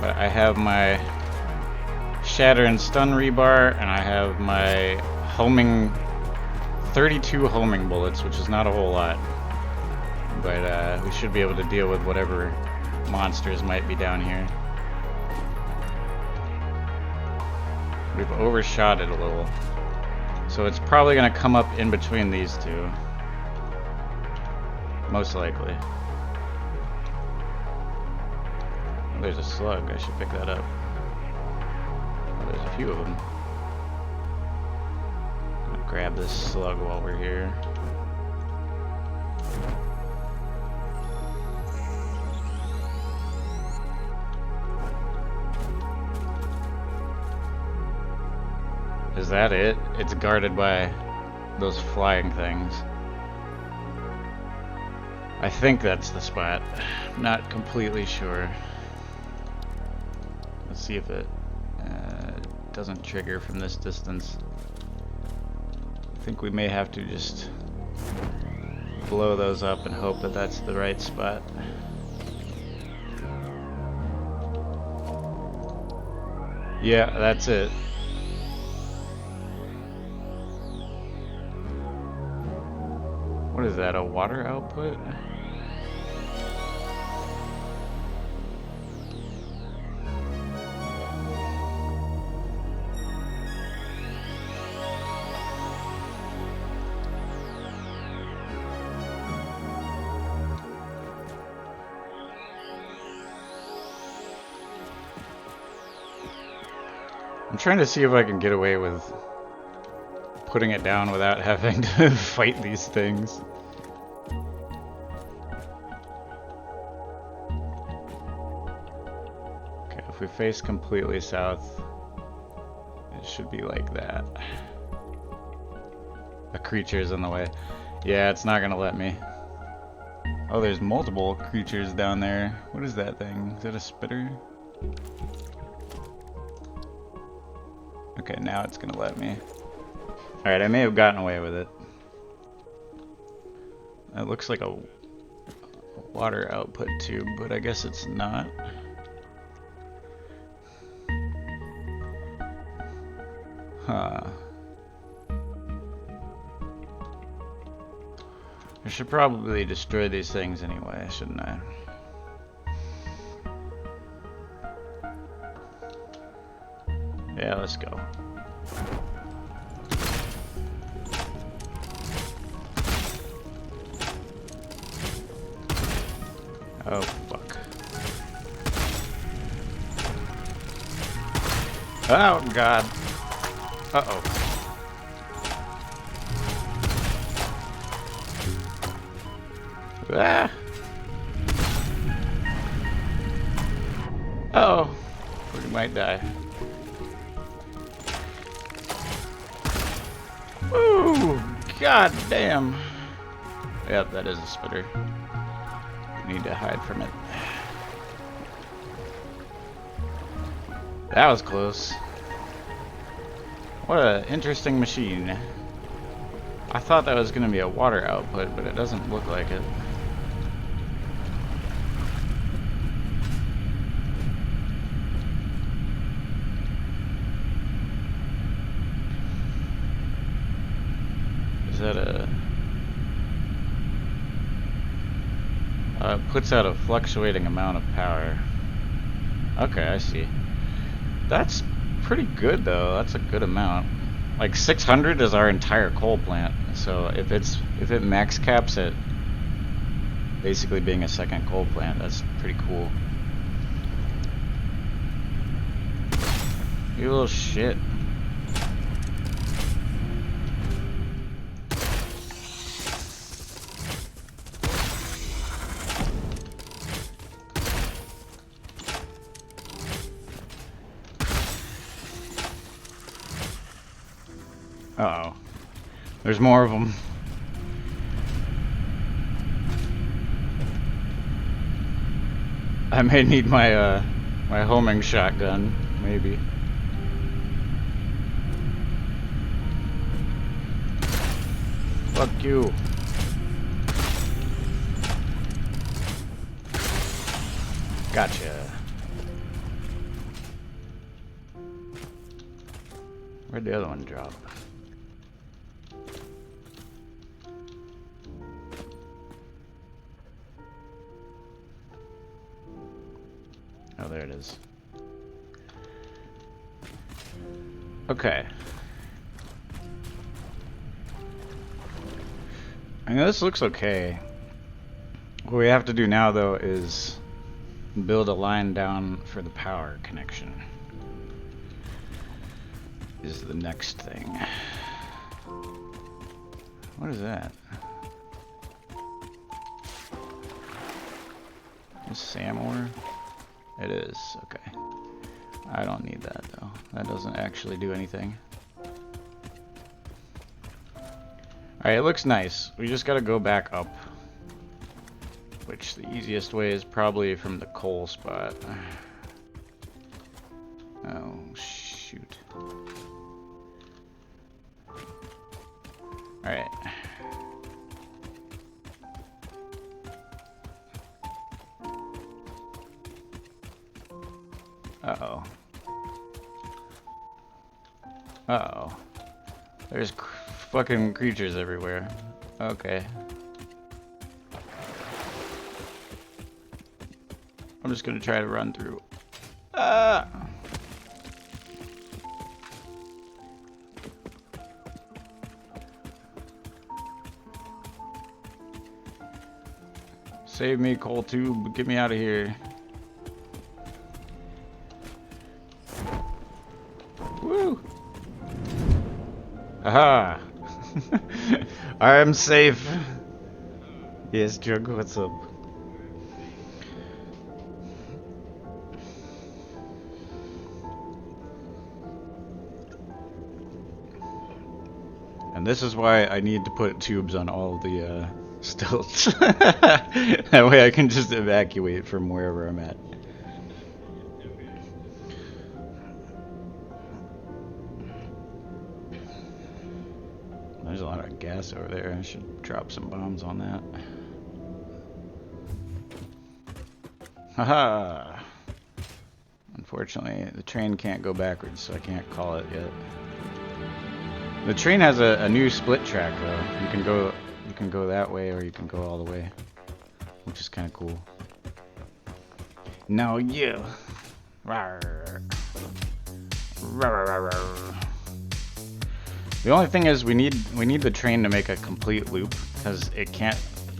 But I have my shatter and stun rebar, and I have my homing, 32 homing bullets, which is not a whole lot. But we should be able to deal with whatever monsters might be down here. We've overshot it a little. So it's probably going to come up in between these two. Most likely. Oh, there's a slug. I should pick that up. Oh, there's a few of them. I'm going to grab this slug while we're here. Is that it? It's guarded by those flying things. I think that's the spot. I'm not completely sure. Let's see if it doesn't trigger from this distance. I think we may have to just blow those up and hope that that's the right spot. Yeah, that's it. What is that, a water output? I'm trying to see if I can get away with putting it down without having to fight these things. Okay, if we face completely south, it should be like that. A creature's in the way. Yeah, it's not gonna let me. Oh, there's multiple creatures down there. What is that thing? Is that a spitter? Okay, now it's gonna let me. Alright, I may have gotten away with it. That looks like a water output tube, but I guess it's not. Huh. I should probably destroy these things anyway, shouldn't I? Yeah, let's go. Oh, fuck. Oh, God. Uh-oh. Ah! Uh-oh. We might die. Ooh! God damn! Yep, that is a spitter. Need to hide from it. That was close. What an interesting machine. I thought that was going to be a water output, but it doesn't look like it. Is that a... it puts out a fluctuating amount of power. Okay, I see. That's pretty good though. That's a good amount. Like 600 is our entire coal plant. So if it max caps at basically being a second coal plant, that's pretty cool. You little shit. Uh-oh. There's more of them. I may need my my homing shotgun, maybe. Fuck you. Gotcha. Where'd the other one drop? Oh, there it is. Okay. I know this looks okay. What we have to do now, though, is build a line down for the power connection. Is the next thing. What is that? Is SAM ore? It is, okay. I don't need that though. That doesn't actually do anything. Alright, it looks nice. We just gotta go back up. Which the easiest way is probably from the coal spot. Oh, shoot. Alright. Uh-oh. Uh-oh. There's fucking creatures everywhere. Okay. I'm just gonna try to run through. Ah! Save me, coal tube. Get me out of here. Woo! Aha! I am safe. Yes, Jug, what's up? And this is why I need to put tubes on all the stilts. That way I can just evacuate from wherever I'm at. There's a lot of gas over there. I should drop some bombs on that. Haha! Unfortunately, the train can't go backwards, so I can't call it yet. The train has a new split track though. You can go that way or you can go all the way, which is kind of cool. Now you. Rawr. Rawr, rawr, rawr. The only thing is we need the train to make a complete loop because you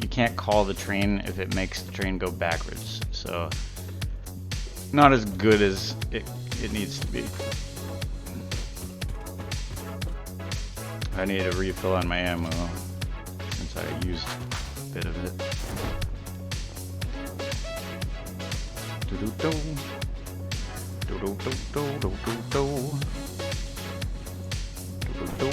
can't call the train if it makes the train go backwards. So not as good as it needs to be. I need a refill on my ammo since I used a bit of it. Do-do-do. Do-do-do-do-do-do-do. Do-do-do.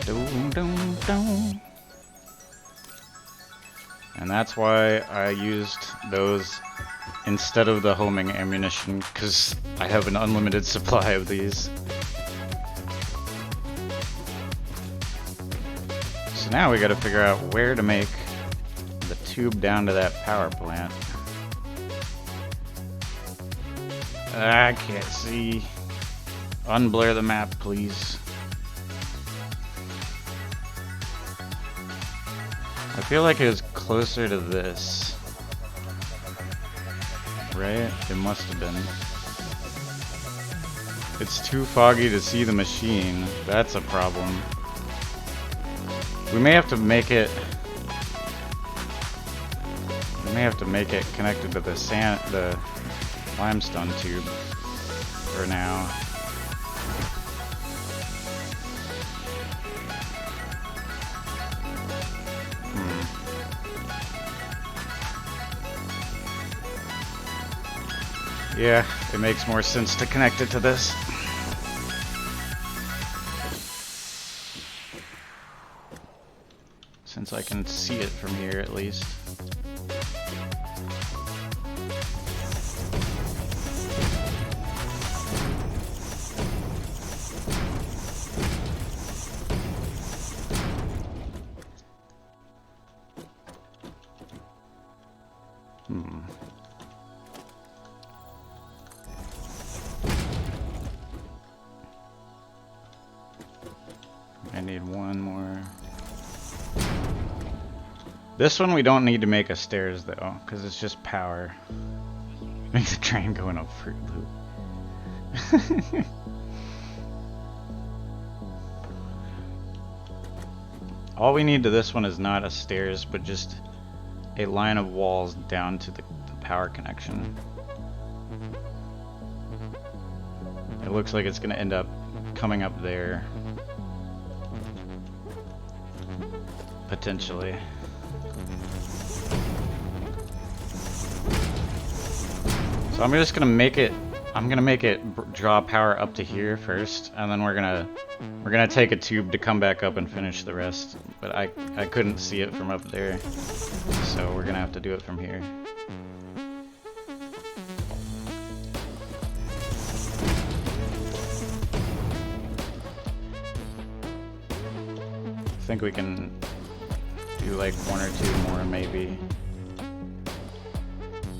Do-do-do. And that's why I used those instead of the homing ammunition, because I have an unlimited supply of these. So now we gotta figure out where to make the tube down to that power plant. I can't see. Unblur the map, please. I feel like it was closer to this. Right? It must have been. It's too foggy to see the machine. That's a problem. We may have to make it... We may have to make it connected to the limestone tube for now. Yeah, it makes more sense to connect it to this. Since I can see it from here at least. I need one more. This one we don't need to make a stairs though, because it's just power. Make the train go in a Fruit Loop. All we need to this one is not a stairs, but just a line of walls down to the power connection. It looks like it's going to end up coming up there. Potentially. So I'm just gonna make it. I'm gonna make it draw power up to here first, and then we're gonna take a tube to come back up and finish the rest. But I couldn't see it from up there, so we're gonna have to do it from here. I think we can do like one or two more maybe.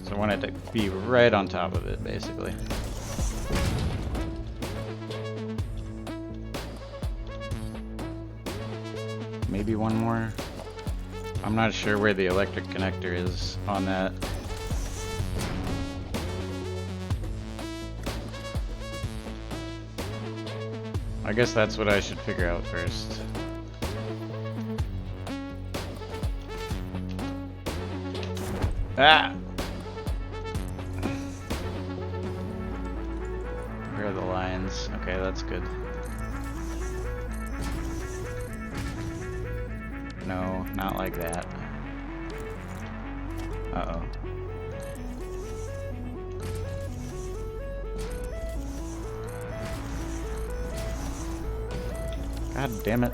So I want it to be right on top of it, basically. Maybe one more. I'm not sure where the electric connector is on that. I guess that's what I should figure out first. Ah! Where are the lines? Okay, that's good. No, not like that. Uh-oh. God damn it.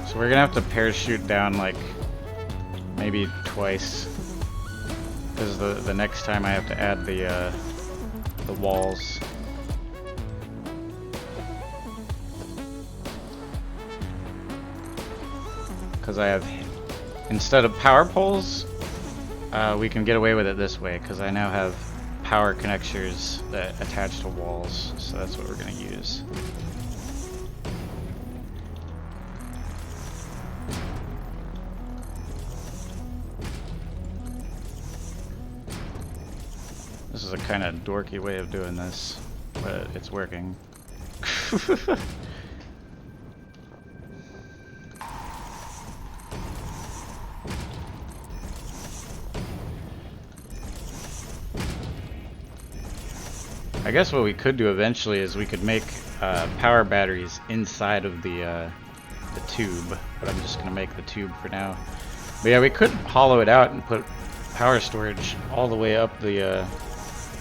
So we're gonna have to parachute down like maybe twice, because the next time I have to add the walls. Because I have, instead of power poles, we can get away with it this way, because I now have power connectors that attach to walls, so that's what we're gonna use. This is a kind of dorky way of doing this, but it's working. I guess what we could do eventually is we could make power batteries inside of the tube, but I'm just gonna make the tube for now. But yeah, we could hollow it out and put power storage all the way up the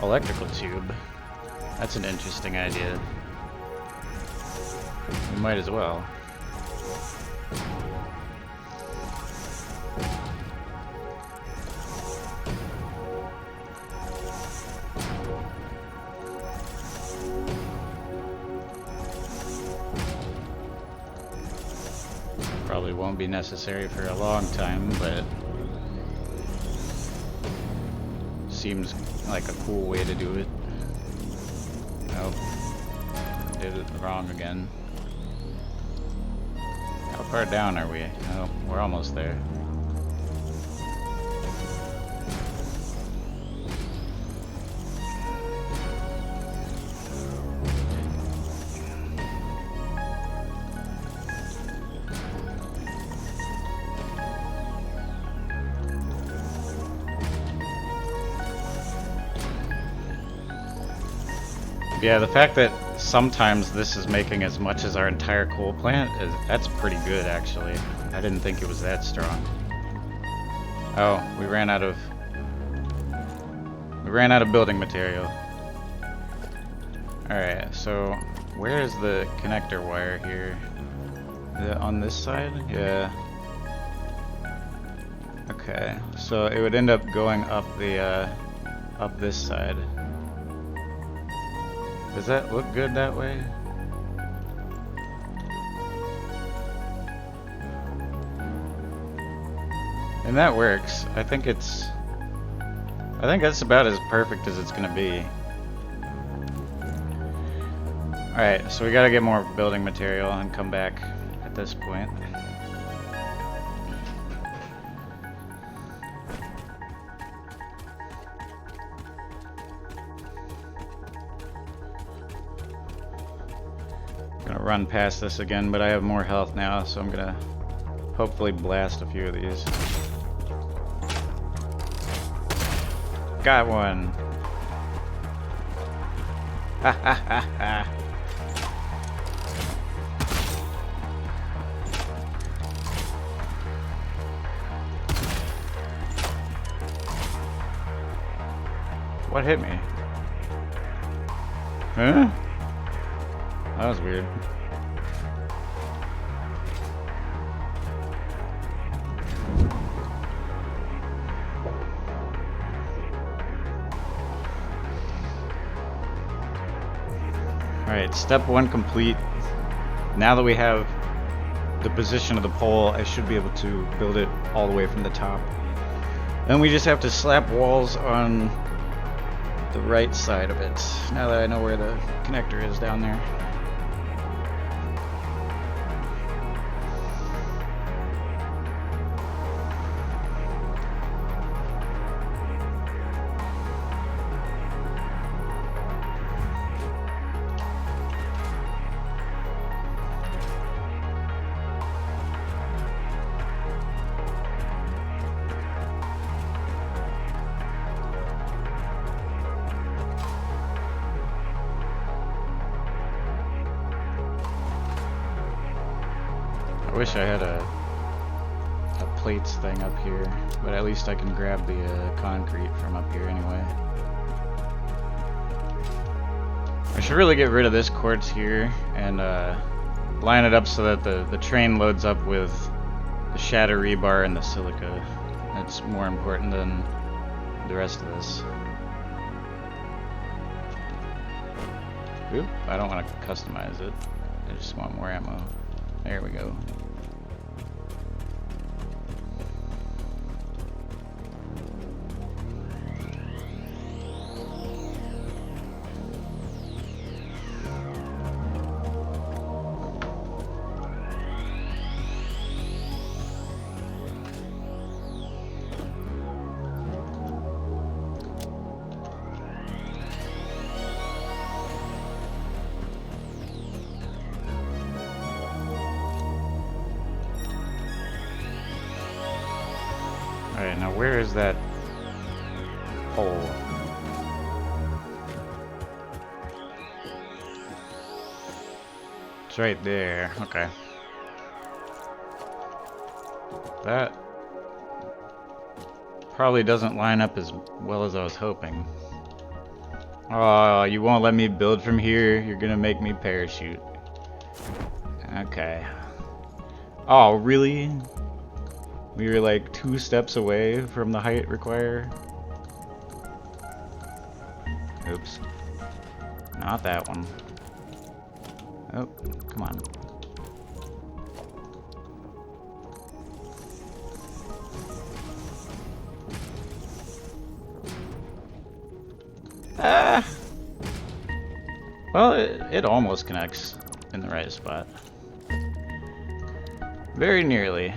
electrical tube. That's an interesting idea. We might as well. Probably won't be necessary for a long time, but seems like a cool way to do it. Nope. Did it wrong again. How far down are we? Oh, we're almost there. Yeah, the fact that sometimes this is making as much as our entire coal plant, that's pretty good actually. I didn't think it was that strong. Oh, we ran out of building material. Alright, so where is the connector wire here? On this side? Yeah. Okay, so it would end up going up the, up this side. Does that look good that way? And that works. I think that's about as perfect as it's gonna be. Alright, so we gotta get more building material and come back at this point. Gonna run past this again, but I have more health now, so I'm gonna hopefully blast a few of these. Got one! Ha ha ha ha! What hit me? Huh? That was weird. Alright, step one complete. Now that we have the position of the pole, I should be able to build it all the way from the top. Then we just have to slap walls on the right side of it, now that I know where the connector is down there. I wish I had a plates thing up here, but at least I can grab the concrete from up here anyway. I should really get rid of this quartz here and line it up so that the train loads up with the shatter rebar and the silica. That's more important than the rest of this. Oop, I don't want to customize it. I just want more ammo. There we go. Alright, now where is that hole? It's right there. Okay. That probably doesn't line up as well as I was hoping. Oh, you won't let me build from here? You're gonna make me parachute. Okay. Oh, really? We were like 2 steps away from the height required. Oops. Not that one. Oh, come on. Ah! Well, it almost connects in the right spot. Very nearly.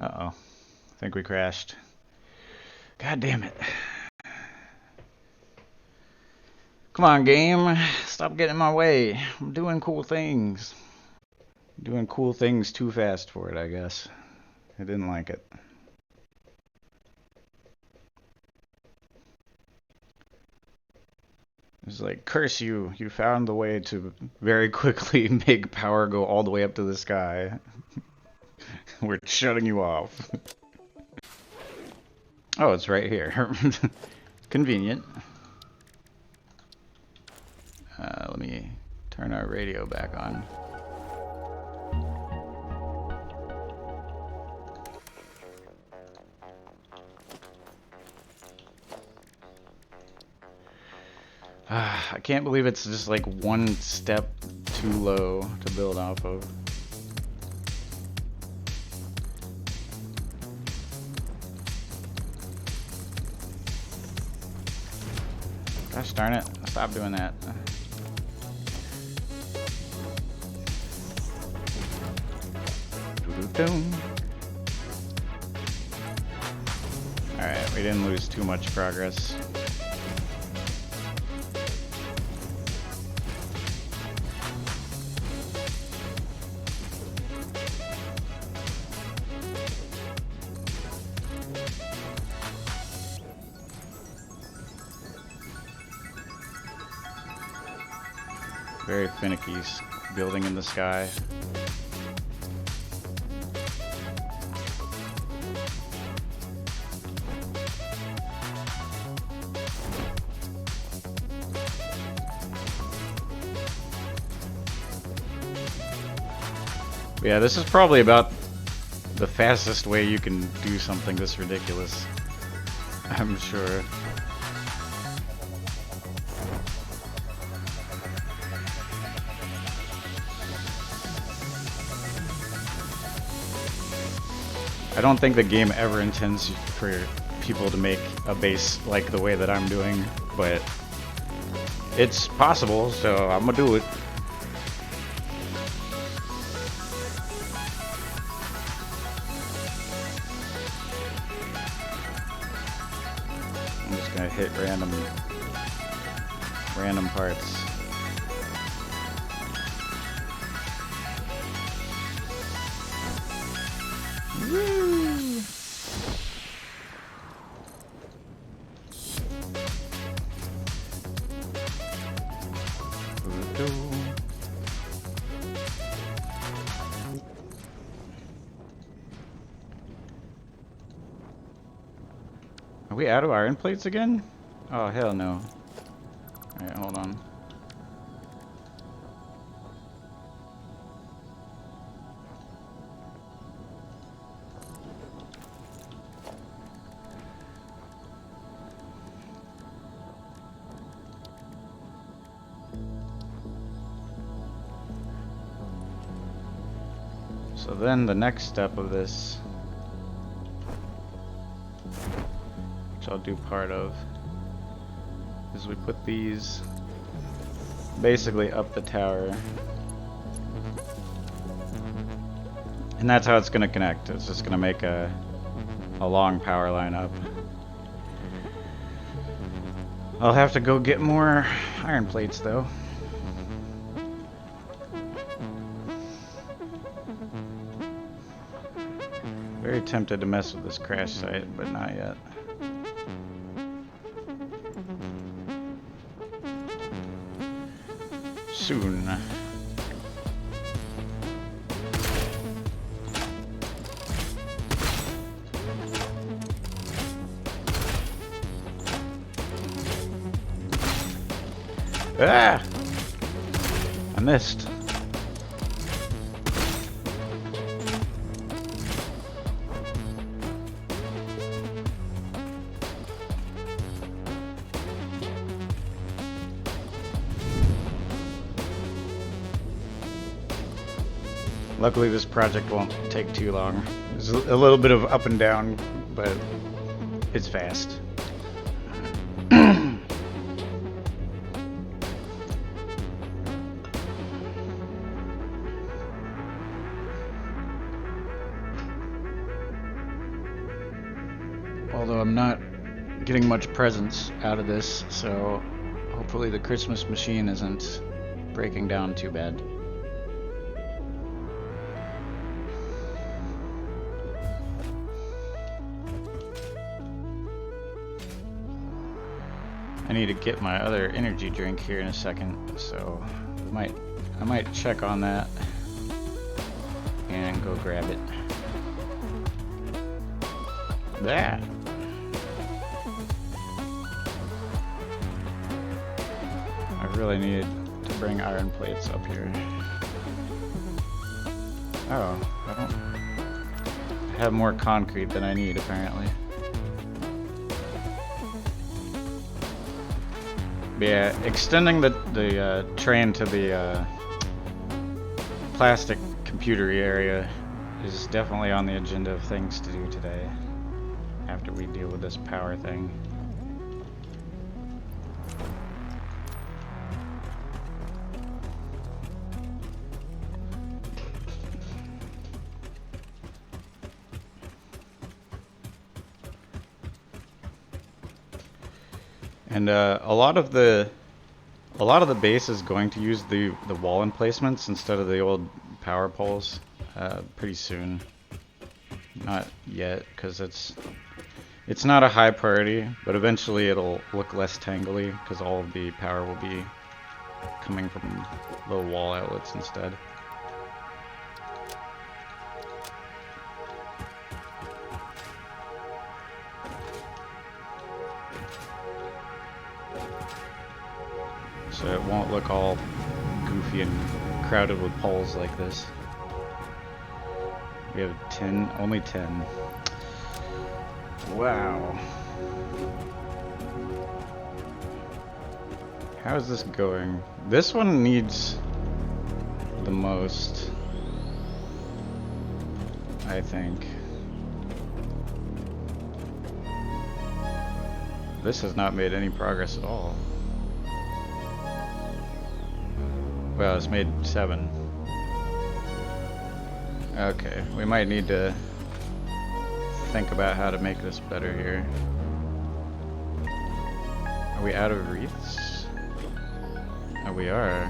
Uh-oh. I think we crashed. God damn it. Come on, game. Stop getting in my way. I'm doing cool things. Doing cool things too fast for it, I guess. I didn't like it. like, curse you, you found the way to very quickly make power go all the way up to the sky. We're shutting you off. Oh, it's right here. Convenient. Let me turn our radio back on. I can't believe it's just like one step too low to build off of. Gosh darn it, stop doing that. Alright, we didn't lose too much progress. Very finicky building in the sky. Yeah, this is probably about the fastest way you can do something this ridiculous. I'm sure. I don't think the game ever intends for people to make a base like the way that I'm doing, but it's possible, so I'm gonna do it. I'm just gonna hit random parts. Are we out of iron plates again? Oh, hell no. Alright, hold on. So then the next step of this, which I'll do part of, is we put these basically up the tower. And that's how it's going to connect. It's just going to make a long power line up. I'll have to go get more iron plates though. Very tempted to mess with this crash site, but not yet. Soon. Ah! I missed. Luckily this project won't take too long. There's a little bit of up and down, but it's fast. Although I'm not getting much presents out of this, so hopefully the Christmas machine isn't breaking down too bad. I need to get my other energy drink here in a second, so I might check on that and go grab it. That. I really needed to bring iron plates up here. Oh, I don't have more concrete than I need apparently. But yeah, extending the train to the plastic computery area is definitely on the agenda of things to do today, after we deal with this power thing. And a lot of the base is going to use the wall emplacements instead of the old power poles pretty soon. Not yet, because it's not a high priority, but eventually it'll look less tangly because all of the power will be coming from little wall outlets instead. So it won't look all goofy and crowded with poles like this. We have 10, only 10. Wow. How is this going? This one needs the most, I think. This has not made any progress at all. Well, it's made 7. Okay, we might need to think about how to make this better here. Are we out of wreaths? Oh, we are.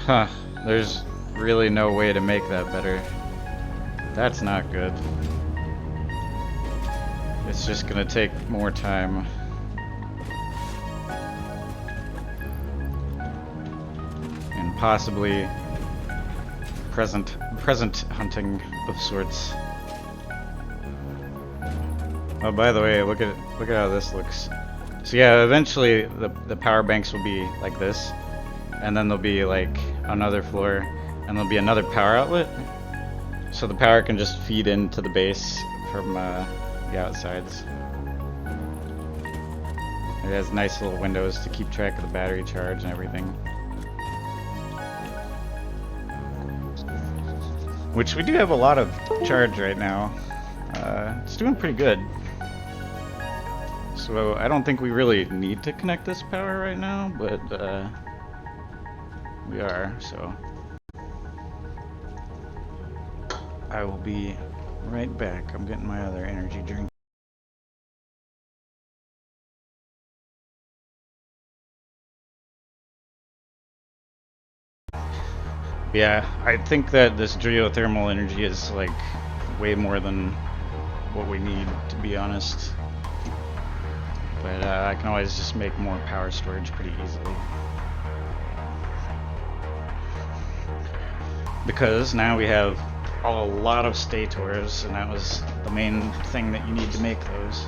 Huh, there's really no way to make that better. That's not good. It's just gonna take more time. And possibly present hunting of sorts. Oh, by the way, look at how this looks. So yeah, eventually the power banks will be like this, and then there'll be like another floor, and there'll be another power outlet, so the power can just feed into the base from the outsides. It has nice little windows to keep track of the battery charge and everything. Which we do have a lot of charge right now. It's doing pretty good. So I don't think we really need to connect this power right now, but we are, so. I will be right back. I'm getting my other energy drink. Yeah, I think that this geothermal energy is like way more than what we need, to be honest. But I can always just make more power storage pretty easily. Because now we have a lot of stators, and that was the main thing that you need to make those.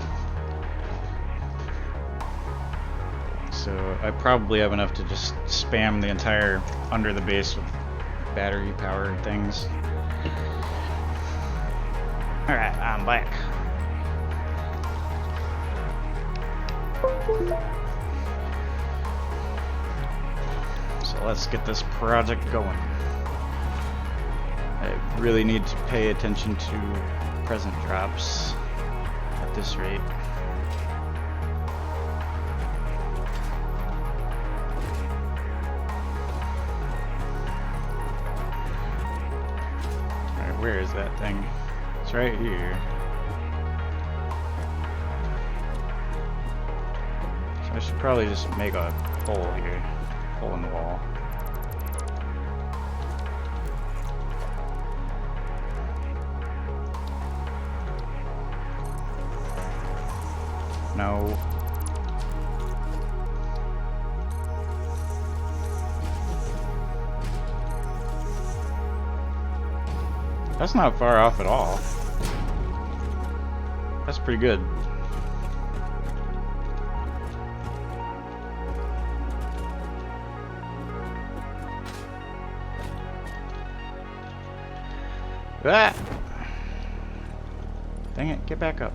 So I probably have enough to just spam the entire under the base with battery powered things. Alright, I'm back. So let's get this project going. I really need to pay attention to present drops at this rate. Alright, where is that thing? It's right here. So I should probably just make a hole here. Hole in the wall. No. That's not far off at all. That's pretty good. Ah! Dang it, get back up.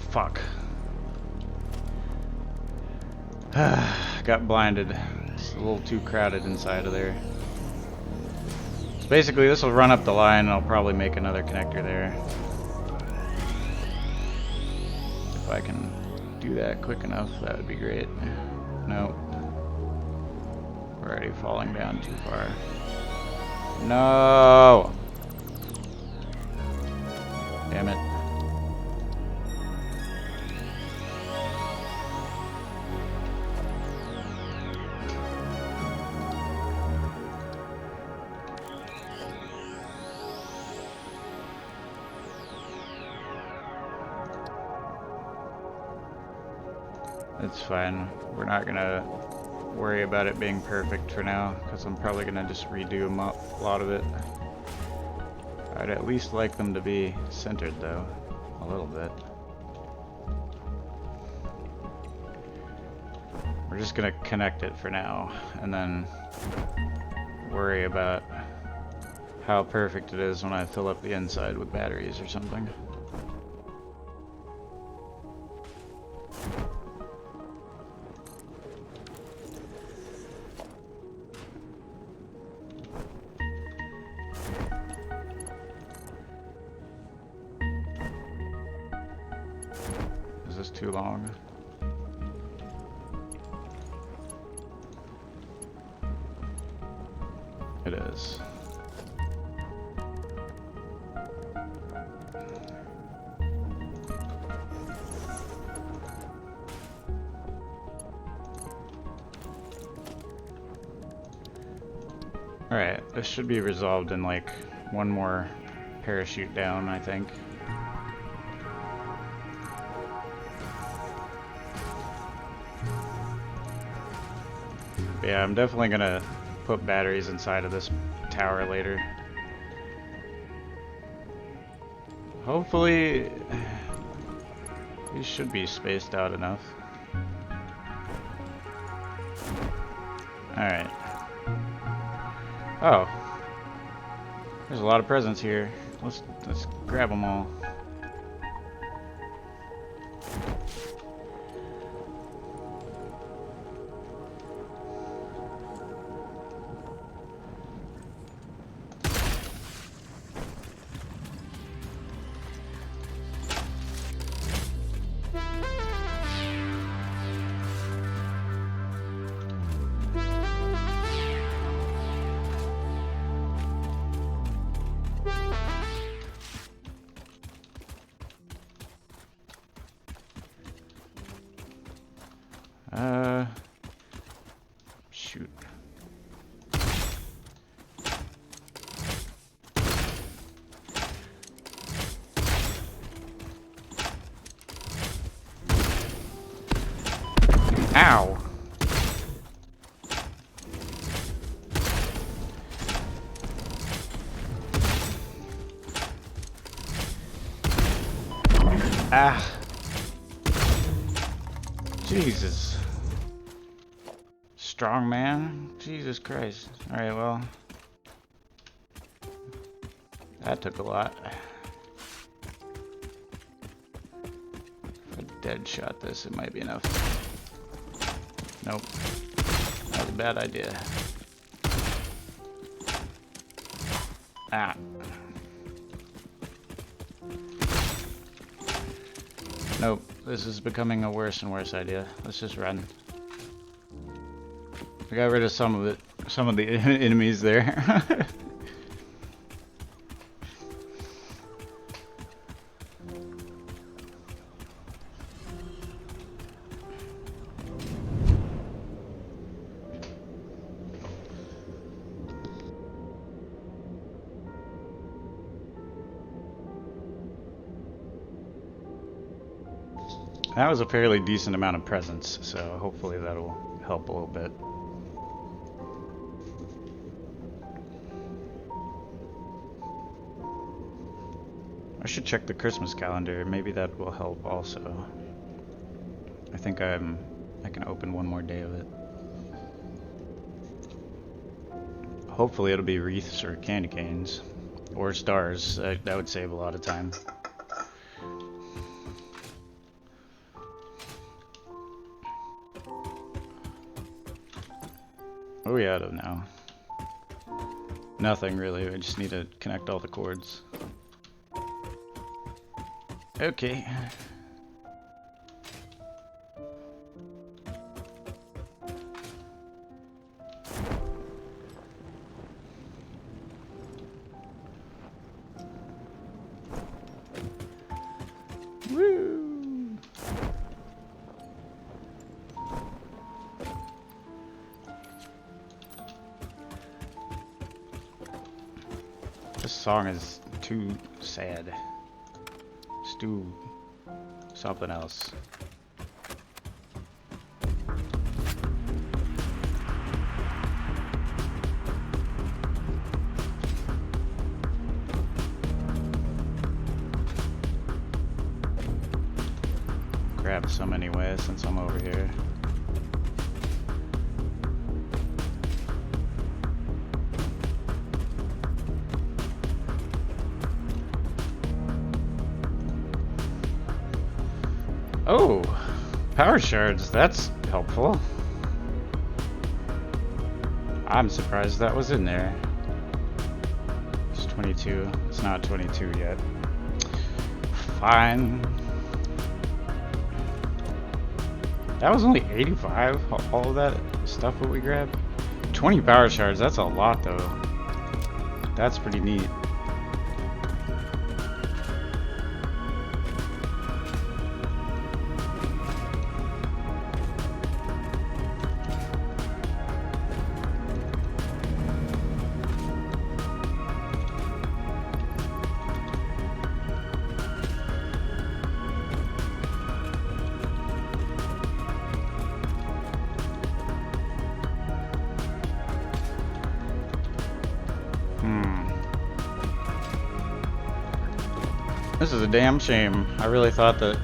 Fuck. Got blinded. It's a little too crowded inside of there. So basically this will run up the line and I'll probably make another connector there. If I can do that quick enough, that would be great. Nope. We're already falling down too far. No! Damn it. It's fine. We're not gonna worry about it being perfect for now, because I'm probably gonna just redo a lot of it. I'd at least like them to be centered though, a little bit. We're just gonna connect it for now, and then worry about how perfect it is when I fill up the inside with batteries or something. Is this too long? It is. Alright, this should be resolved in like one more parachute down, I think. But yeah, I'm definitely gonna put batteries inside of this tower later. Hopefully, these should be spaced out enough. Alright. Oh. There's a lot of presents here. Let's grab them all. Shoot. Ow. Ah. Jesus. Strong man? Jesus Christ. Alright, well. That took a lot. If I dead shot this, it might be enough. Nope. That was a bad idea. Ah. Nope. This is becoming a worse and worse idea. Let's just run. I got rid of some of the enemies there. That was a fairly decent amount of presence, so hopefully that'll help a little bit. I should check the Christmas calendar. Maybe that will help also. I think I can open one more day of it. Hopefully it'll be wreaths or candy canes. Or stars. That would save a lot of time. What are we out of now? Nothing really. We just need to connect all the cords. Okay. Woo! This song is too sad. Let's do something else. Grab some anyway since I'm over here. Oh, power shards, that's helpful. I'm surprised that was in there. It's 22. It's not 22 yet. Fine. That was only 85, all of that stuff that we grabbed. 20 power shards, that's a lot though. That's pretty neat. This is a damn shame. I really thought that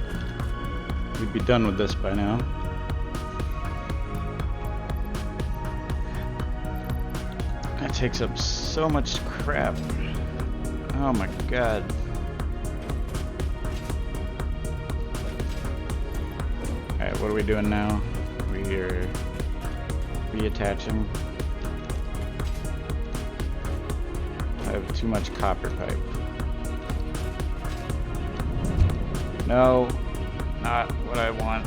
we'd be done with this by now. That takes up so much crap. Oh my god. Alright, what are we doing now? We are reattaching. I have too much copper pipe. No, not what I want.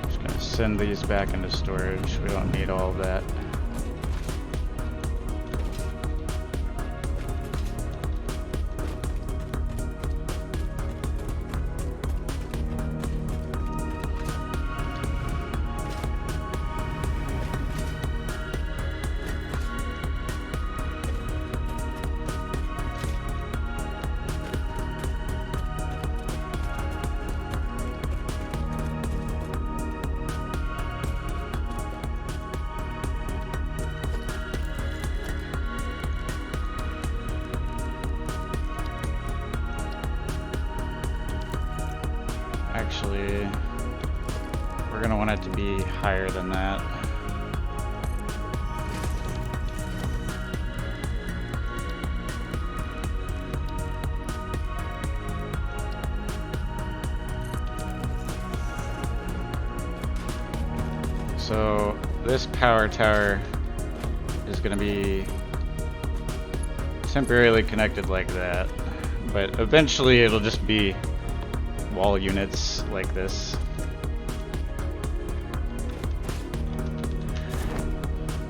Just gonna send these back into storage. We don't need all of that. Actually, we're gonna want it to be higher than that. So this power tower is gonna be temporarily connected like that, but eventually it'll just be wall units like this.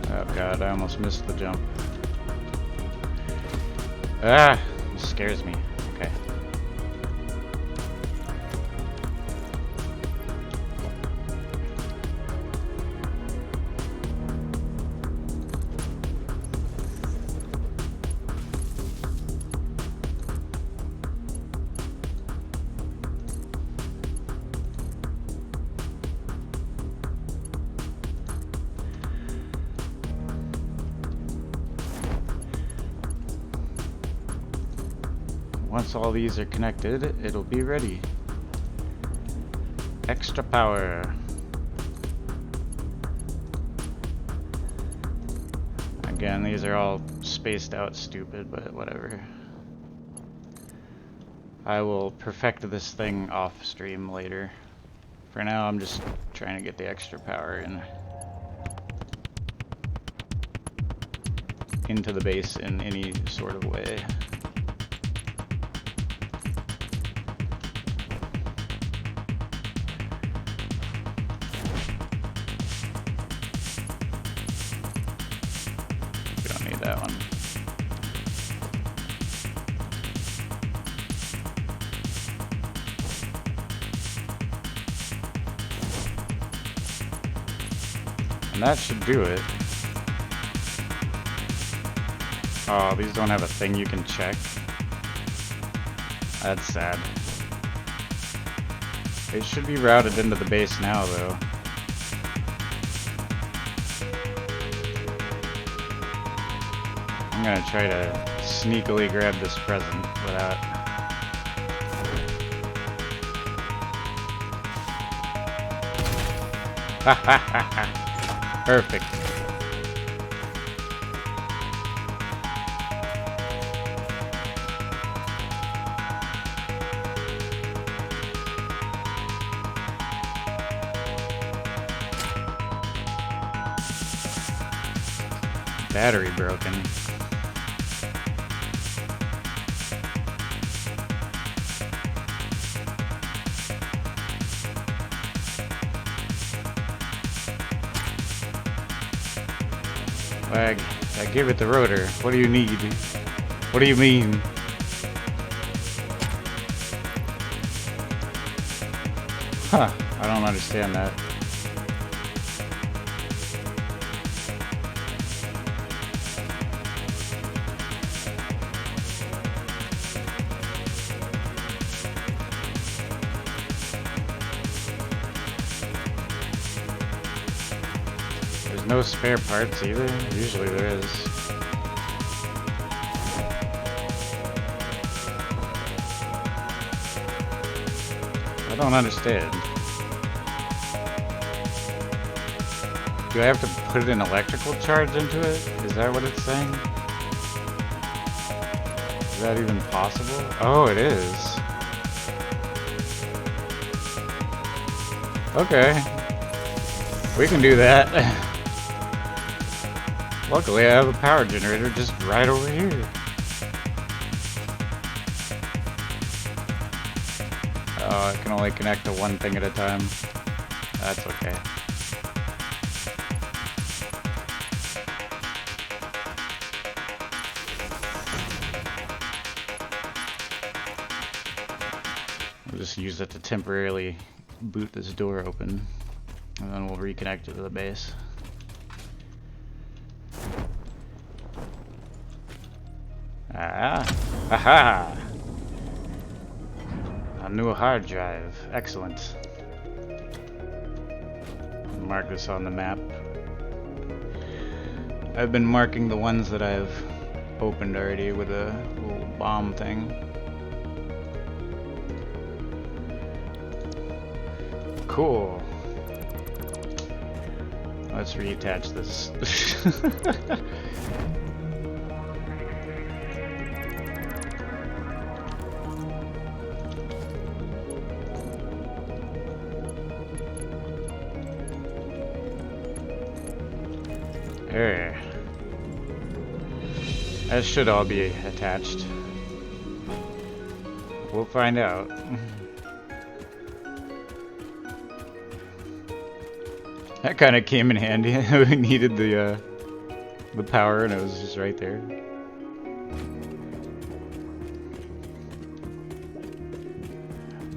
Oh god, I almost missed the jump. Ah, this scares me. Okay. once all these are connected, it'll be ready. Extra power. Again, these are all spaced out stupid, but whatever. I will perfect this thing off stream later. For now, I'm just trying to get the extra power into the base in any sort of way. We don't need that one. And that should do it. Oh, these don't have a thing you can check. That's sad. They should be routed into the base now, though. I'm gonna try to sneakily grab this present without... Ha ha ha ha! Perfect. Battery broken. Lag. I give it the rotor. What do you need? What do you mean? Huh. I don't understand that. No spare parts either. Usually there is. I don't understand. Do I have to put an electrical charge into it? Is that what it's saying? Is that even possible? Oh, it is. Okay. We can do that. Luckily, I have a power generator just right over here. Oh, I can only connect to one thing at a time. That's okay. We'll just use it to temporarily boot this door open, and then we'll reconnect it to the base. Aha! A new hard drive. Excellent. Mark this on the map. I've been marking the ones that I've opened already with a little bomb thing. Cool. Let's reattach this. There. That should all be attached. We'll find out. That kind of came in handy. We needed the power, and it was just right there.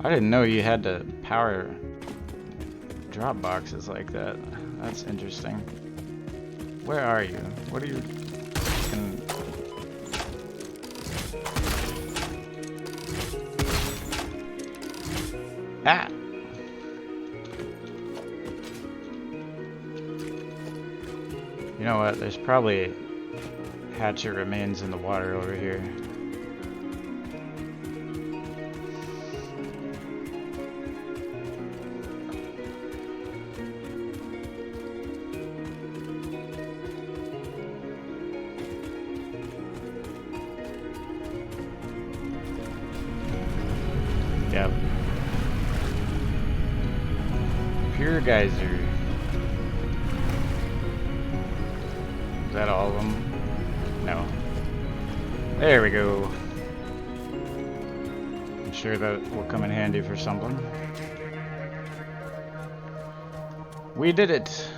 I didn't know you had to power drop boxes like that. That's interesting. Where are you? What are you? Ah! You know what? There's probably hatchet remains in the water over here. Yep. Pure geyser. Is that all of them? No. There we go. I'm sure that will come in handy for something. We did it!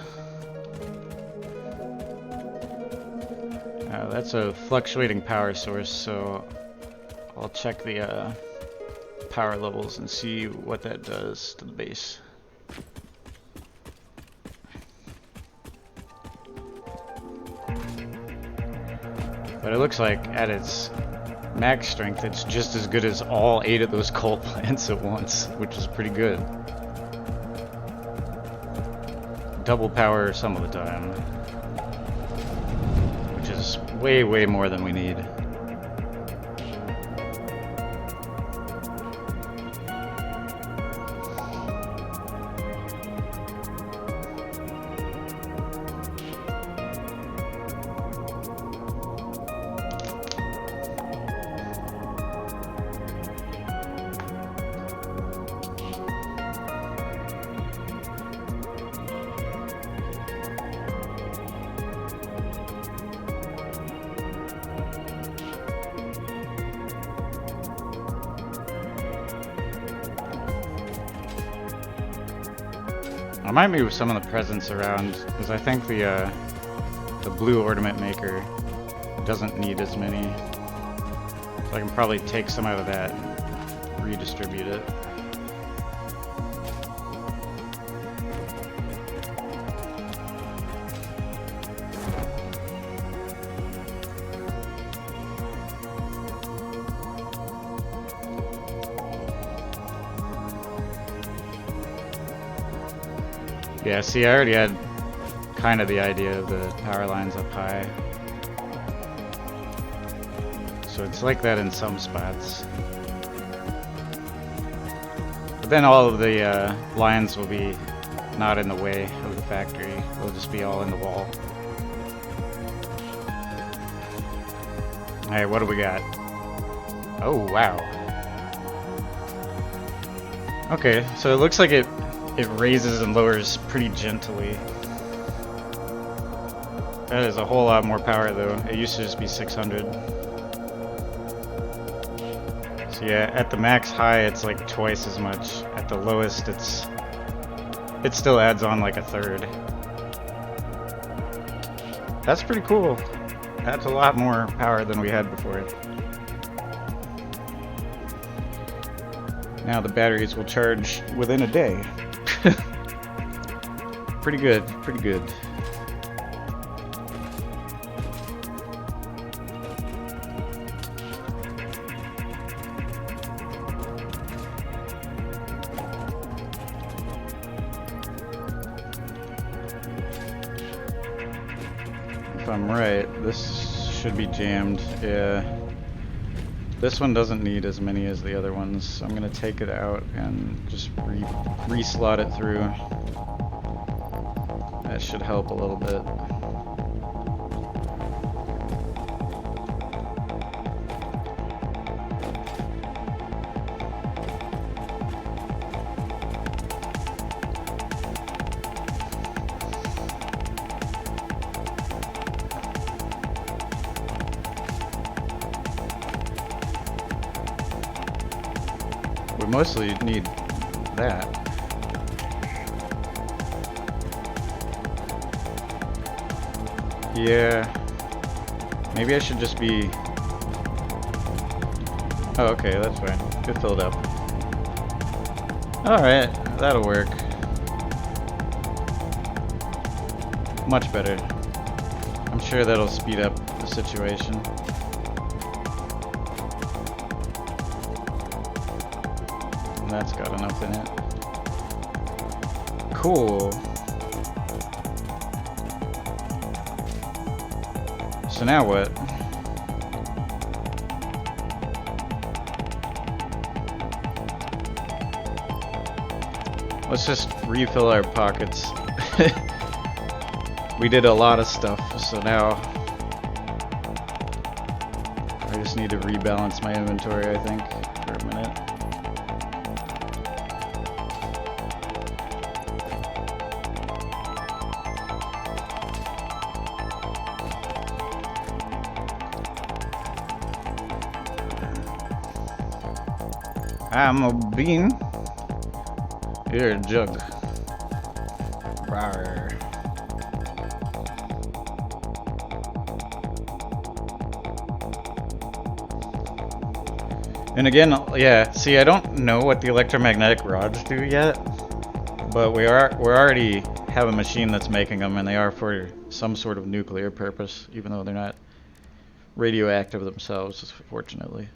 That's a fluctuating power source, so I'll check the power levels and see what that does to the base. But it looks like at its max strength, it's just as good as all 8 of those coal plants at once, which is pretty good. Double power some of the time, which is way, way more than we need. I might move some of the presents around, because I think the blue ornament maker doesn't need as many. So I can probably take some out of that and redistribute it. Yeah, see, I already had kind of the idea of the power lines up high. So it's like that in some spots. But then all of the lines will be not in the way of the factory. They'll just be all in the wall. Alright, what do we got? Oh, wow. Okay, so it looks like it raises and lowers pretty gently. That is a whole lot more power though. It used to just be 600. So yeah, at the max high it's like twice as much. At the lowest it still adds on like a third. That's pretty cool. That's a lot more power than we had before. Now the batteries will charge within a day. Pretty good, pretty good. If I'm right, this should be jammed. Yeah. This one doesn't need as many as the other ones, so I'm going to take it out and just re-slot it through. That should help a little bit. We mostly need that. Yeah. Maybe I should just be... Oh, okay, that's fine. Get filled up. Alright, that'll work. Much better. I'm sure that'll speed up the situation. And that's got enough in it. Cool. So now what? Let's just refill our pockets. We did a lot of stuff, so now I just need to rebalance my inventory, I think, for a minute. I'm a bean. You're a jug. Rawr. And again, yeah, see, I don't know what the electromagnetic rods do yet, but we already have a machine that's making them, and they are for some sort of nuclear purpose, even though they're not radioactive themselves, fortunately.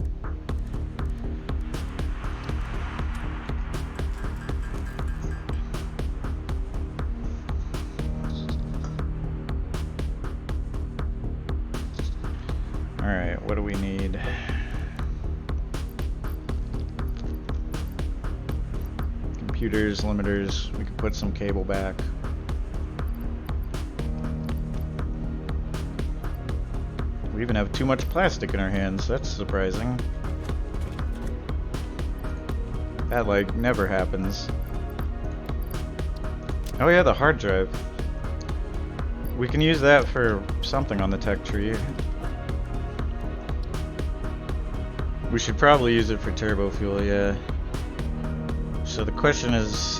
Alright, what do we need? Computers, limiters, we can put some cable back. We even have too much plastic in our hands, that's surprising. That, like, never happens. Oh yeah, the hard drive. We can use that for something on the tech tree. We should probably use it for turbo fuel, yeah. So the question is,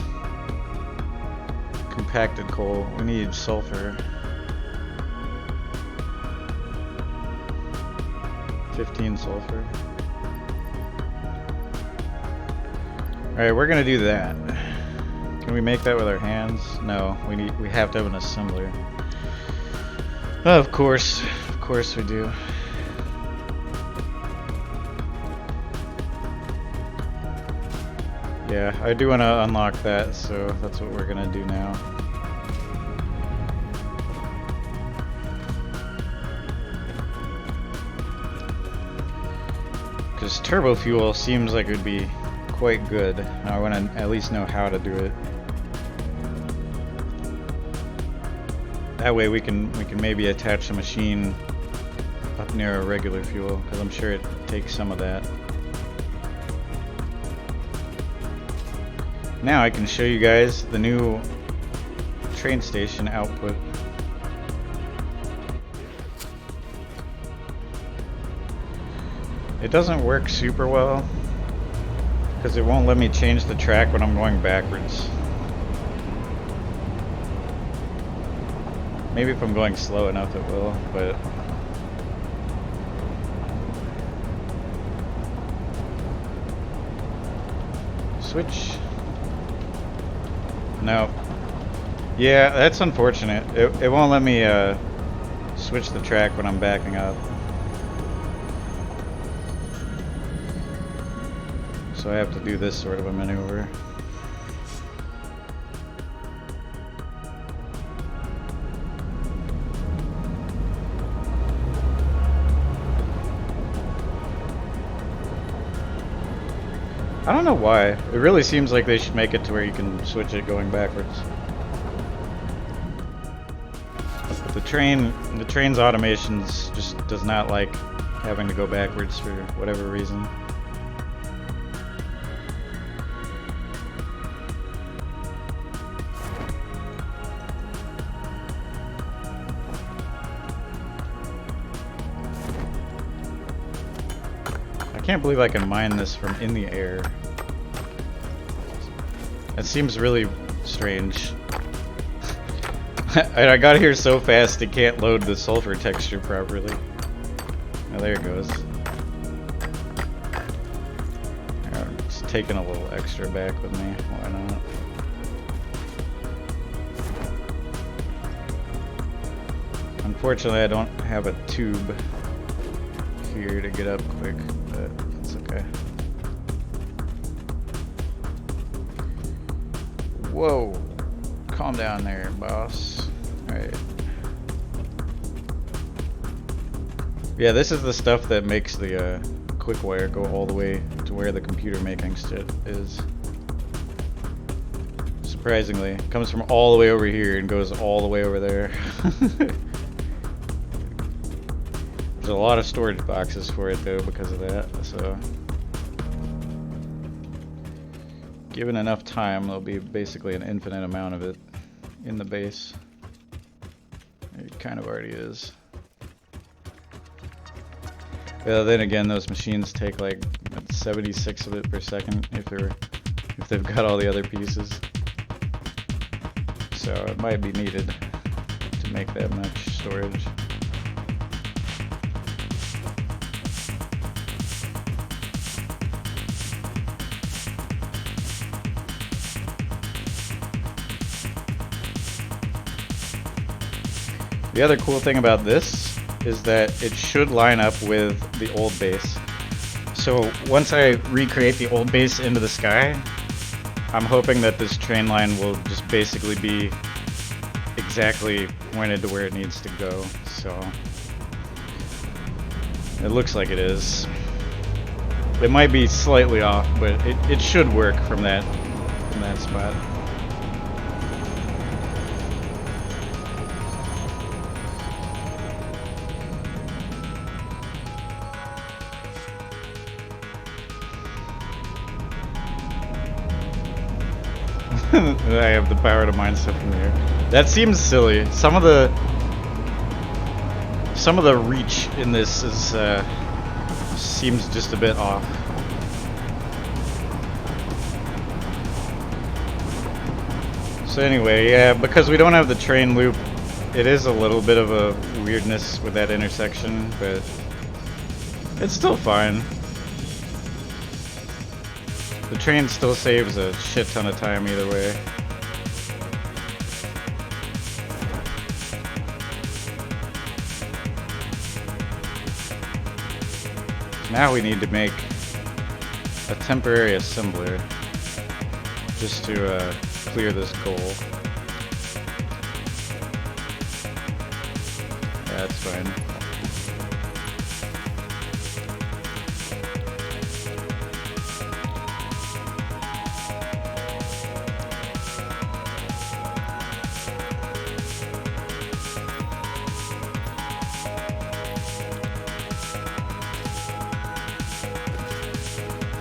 compacted coal, we need sulfur. 15 sulfur. Alright, we're gonna do that. Can we make that with our hands? No, we have to have an assembler. Of course we do. Yeah, I do want to unlock that, so that's what we're gonna do now. Because turbo fuel seems like it would be quite good. I want to at least know how to do it. That way we can maybe attach a machine up near a regular fuel, because I'm sure it takes some of that. Now I can show you guys the new train station output. It doesn't work super well because it won't let me change the track when I'm going backwards. Maybe if I'm going slow enough it will, but switch. No. Yeah, that's unfortunate. It won't let me switch the track when I'm backing up. So I have to do this sort of a maneuver. I don't know why. It really seems like they should make it to where you can switch it going backwards. But the train's automations just does not like having to go backwards for whatever reason. I can't believe I can mine this from in the air. That seems really strange. I got here so fast it can't load the sulfur texture properly. Oh, there it goes. I'm just taking a little extra back with me. Why not? Unfortunately, I don't have a tube here to get up quick, but it's okay. Whoa, calm down there, boss. Alright. Yeah, this is the stuff that makes the Quickwire go all the way to where the computer making shit is. Surprisingly, it comes from all the way over here and goes all the way over there. There's a lot of storage boxes for it though because of that, so given enough time there'll be basically an infinite amount of it in the base. It kind of already is. Yeah, then again those machines take like at 76 of it per second if they've got all the other pieces. So it might be needed to make that much storage. The other cool thing about this is that it should line up with the old base. So once I recreate the old base into the sky, I'm hoping that this train line will just basically be exactly pointed to where it needs to go. So it looks like it is. It might be slightly off, but it should work from that spot. I have the power to mine stuff from here. That seems silly. Some of the reach in this is seems just a bit off. So anyway, yeah, because we don't have the train loop, it is a little bit of a weirdness with that intersection, but it's still fine. The train still saves a shit ton of time either way. Now we need to make a temporary assembler just to clear this goal. Yeah, that's fine.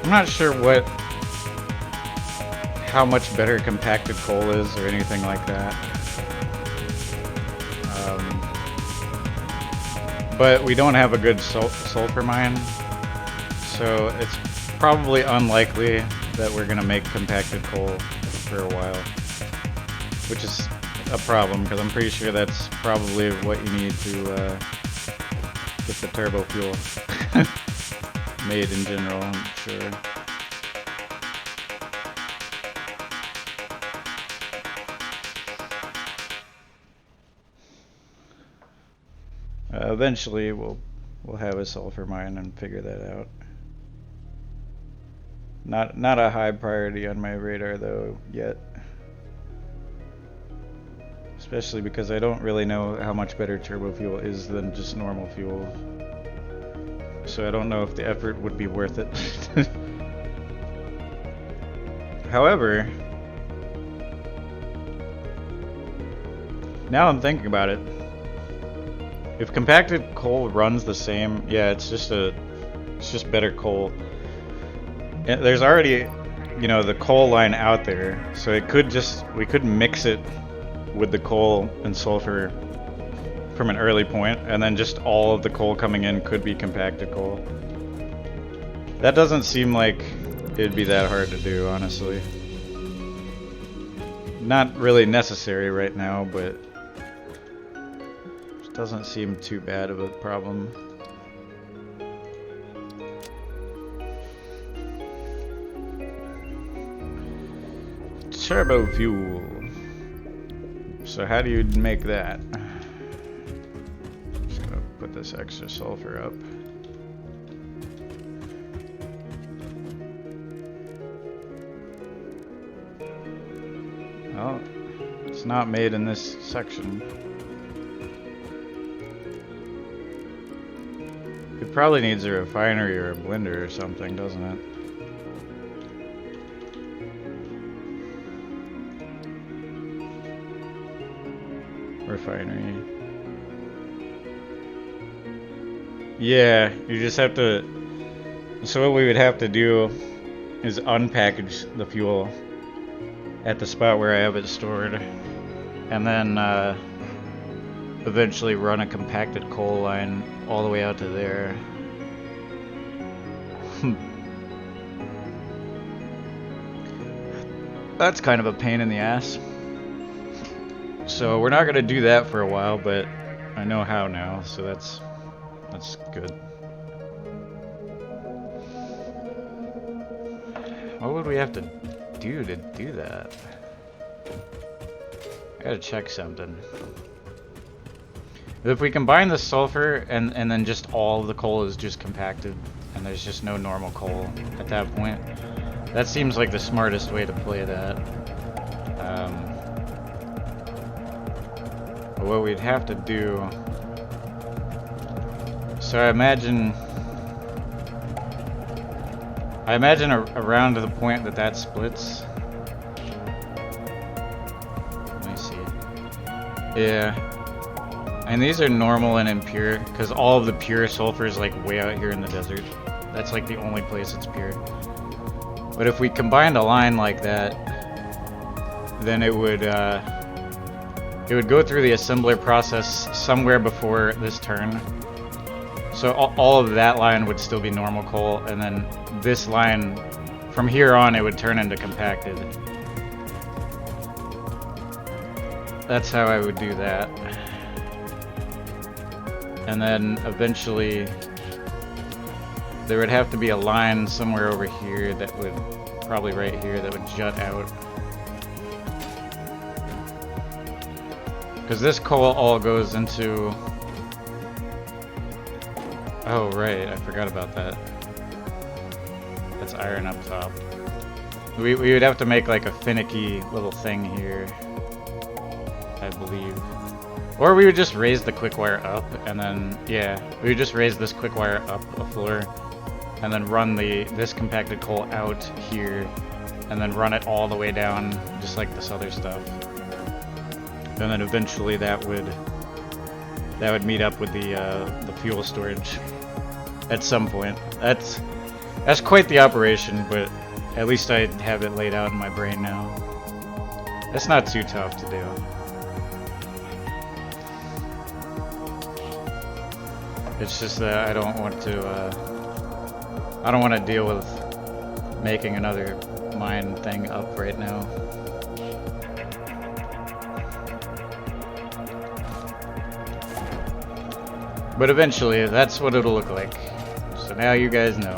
I'm not sure how much better compacted coal is or anything like that. But we don't have a good sulfur mine, so it's probably unlikely that we're gonna make compacted coal for a while, which is a problem because I'm pretty sure that's probably what you need to get the turbo fuel made in general, I'm sure. Eventually we'll have a sulfur mine and figure that out. Not a high priority on my radar though yet. Especially because I don't really know how much better turbo fuel is than just normal fuel. So I don't know if the effort would be worth it. However, now I'm thinking about it. If compacted coal runs the same, yeah, it's just better coal. And there's already, you know, the coal line out there, so we could mix it with the coal and sulfur from an early point, and then just all of the coal coming in could be compacted coal. That doesn't seem like it'd be that hard to do, honestly. Not really necessary right now, but it doesn't seem too bad of a problem. Turbo fuel. So how do you make that? Just gonna put this extra sulfur up. Well, it's not made in this section. It probably needs a refinery or a blender or something, doesn't it? Refinery. Yeah, you just have to. So what we would have to do is unpackage the fuel at the spot where I have it stored, and then eventually run a compacted coal line all the way out to there. That's kind of a pain in the ass. So we're not gonna do that for a while, but I know how now, so that's good. What would we have to do that? I gotta check something. If we combine the sulfur and then just all of the coal is just compacted and there's just no normal coal at that point, that seems like the smartest way to play that. But what we'd have to do, so I imagine around to the point that splits. Let me see. Yeah. And these are normal and impure, because all of the pure sulfur is like way out here in the desert. That's like the only place it's pure. But if we combined a line like that, then it would go through the assembler process somewhere before this turn. So all of that line would still be normal coal, and then this line, from here on, it would turn into compacted. That's how I would do that. And then eventually there would have to be a line somewhere over here that would, probably right here, that would jut out. Because this coal all goes into... Oh right, I forgot about that. That's iron up top. We would have to make like a finicky little thing here, I believe. Or we would just raise the quickwire up, and then, yeah, we would just raise this quickwire up a floor, and then run this compacted coal out here, and then run it all the way down, just like this other stuff. And then eventually that would meet up with the fuel storage at some point. That's quite the operation, but at least I have it laid out in my brain now. That's not too tough to do. It's just that I don't want to deal with making another mine thing up right now. But eventually, that's what it'll look like. So now you guys know.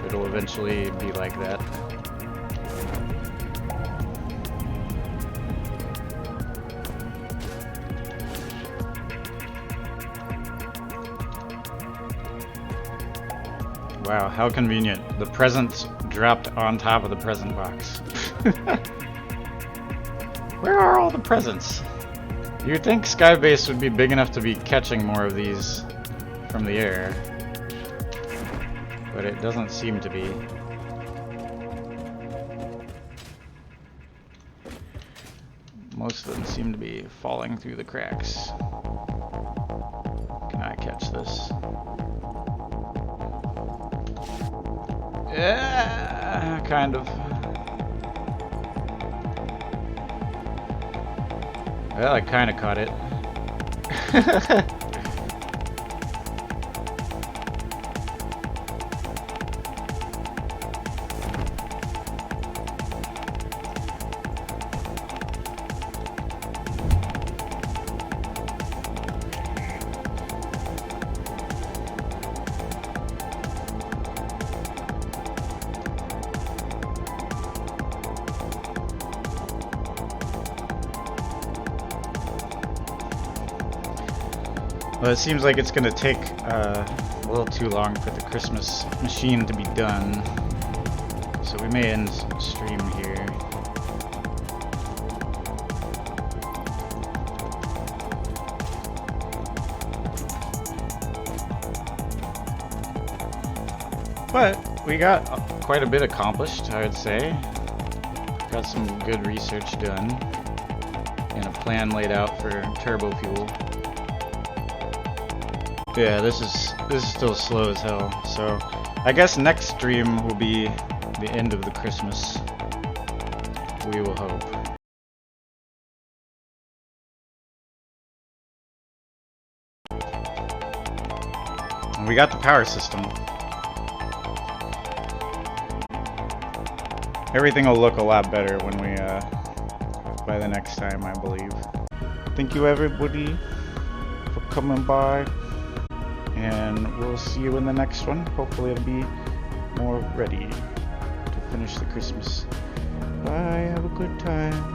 It'll eventually be like that. Wow, how convenient. The presents dropped on top of the present box. Where are all the presents? You'd think Skybase would be big enough to be catching more of these from the air. But it doesn't seem to be. Most of them seem to be falling through the cracks. Can I catch this? Yeah, kind of. Well, I kind of caught it. Well, it seems like it's going to take a little too long for the Christmas machine to be done, so we may end stream here. But we got quite a bit accomplished, I would say. Got some good research done and a plan laid out for turbo fuel. Yeah, this is still slow as hell. So I guess next stream will be the end of the Christmas. We will hope. And we got the power system. Everything will look a lot better when we, by the next time, I believe. Thank you everybody for coming by, and we'll see you in the next one. Hopefully it'll be more ready to finish the Christmas. Bye, have a good time.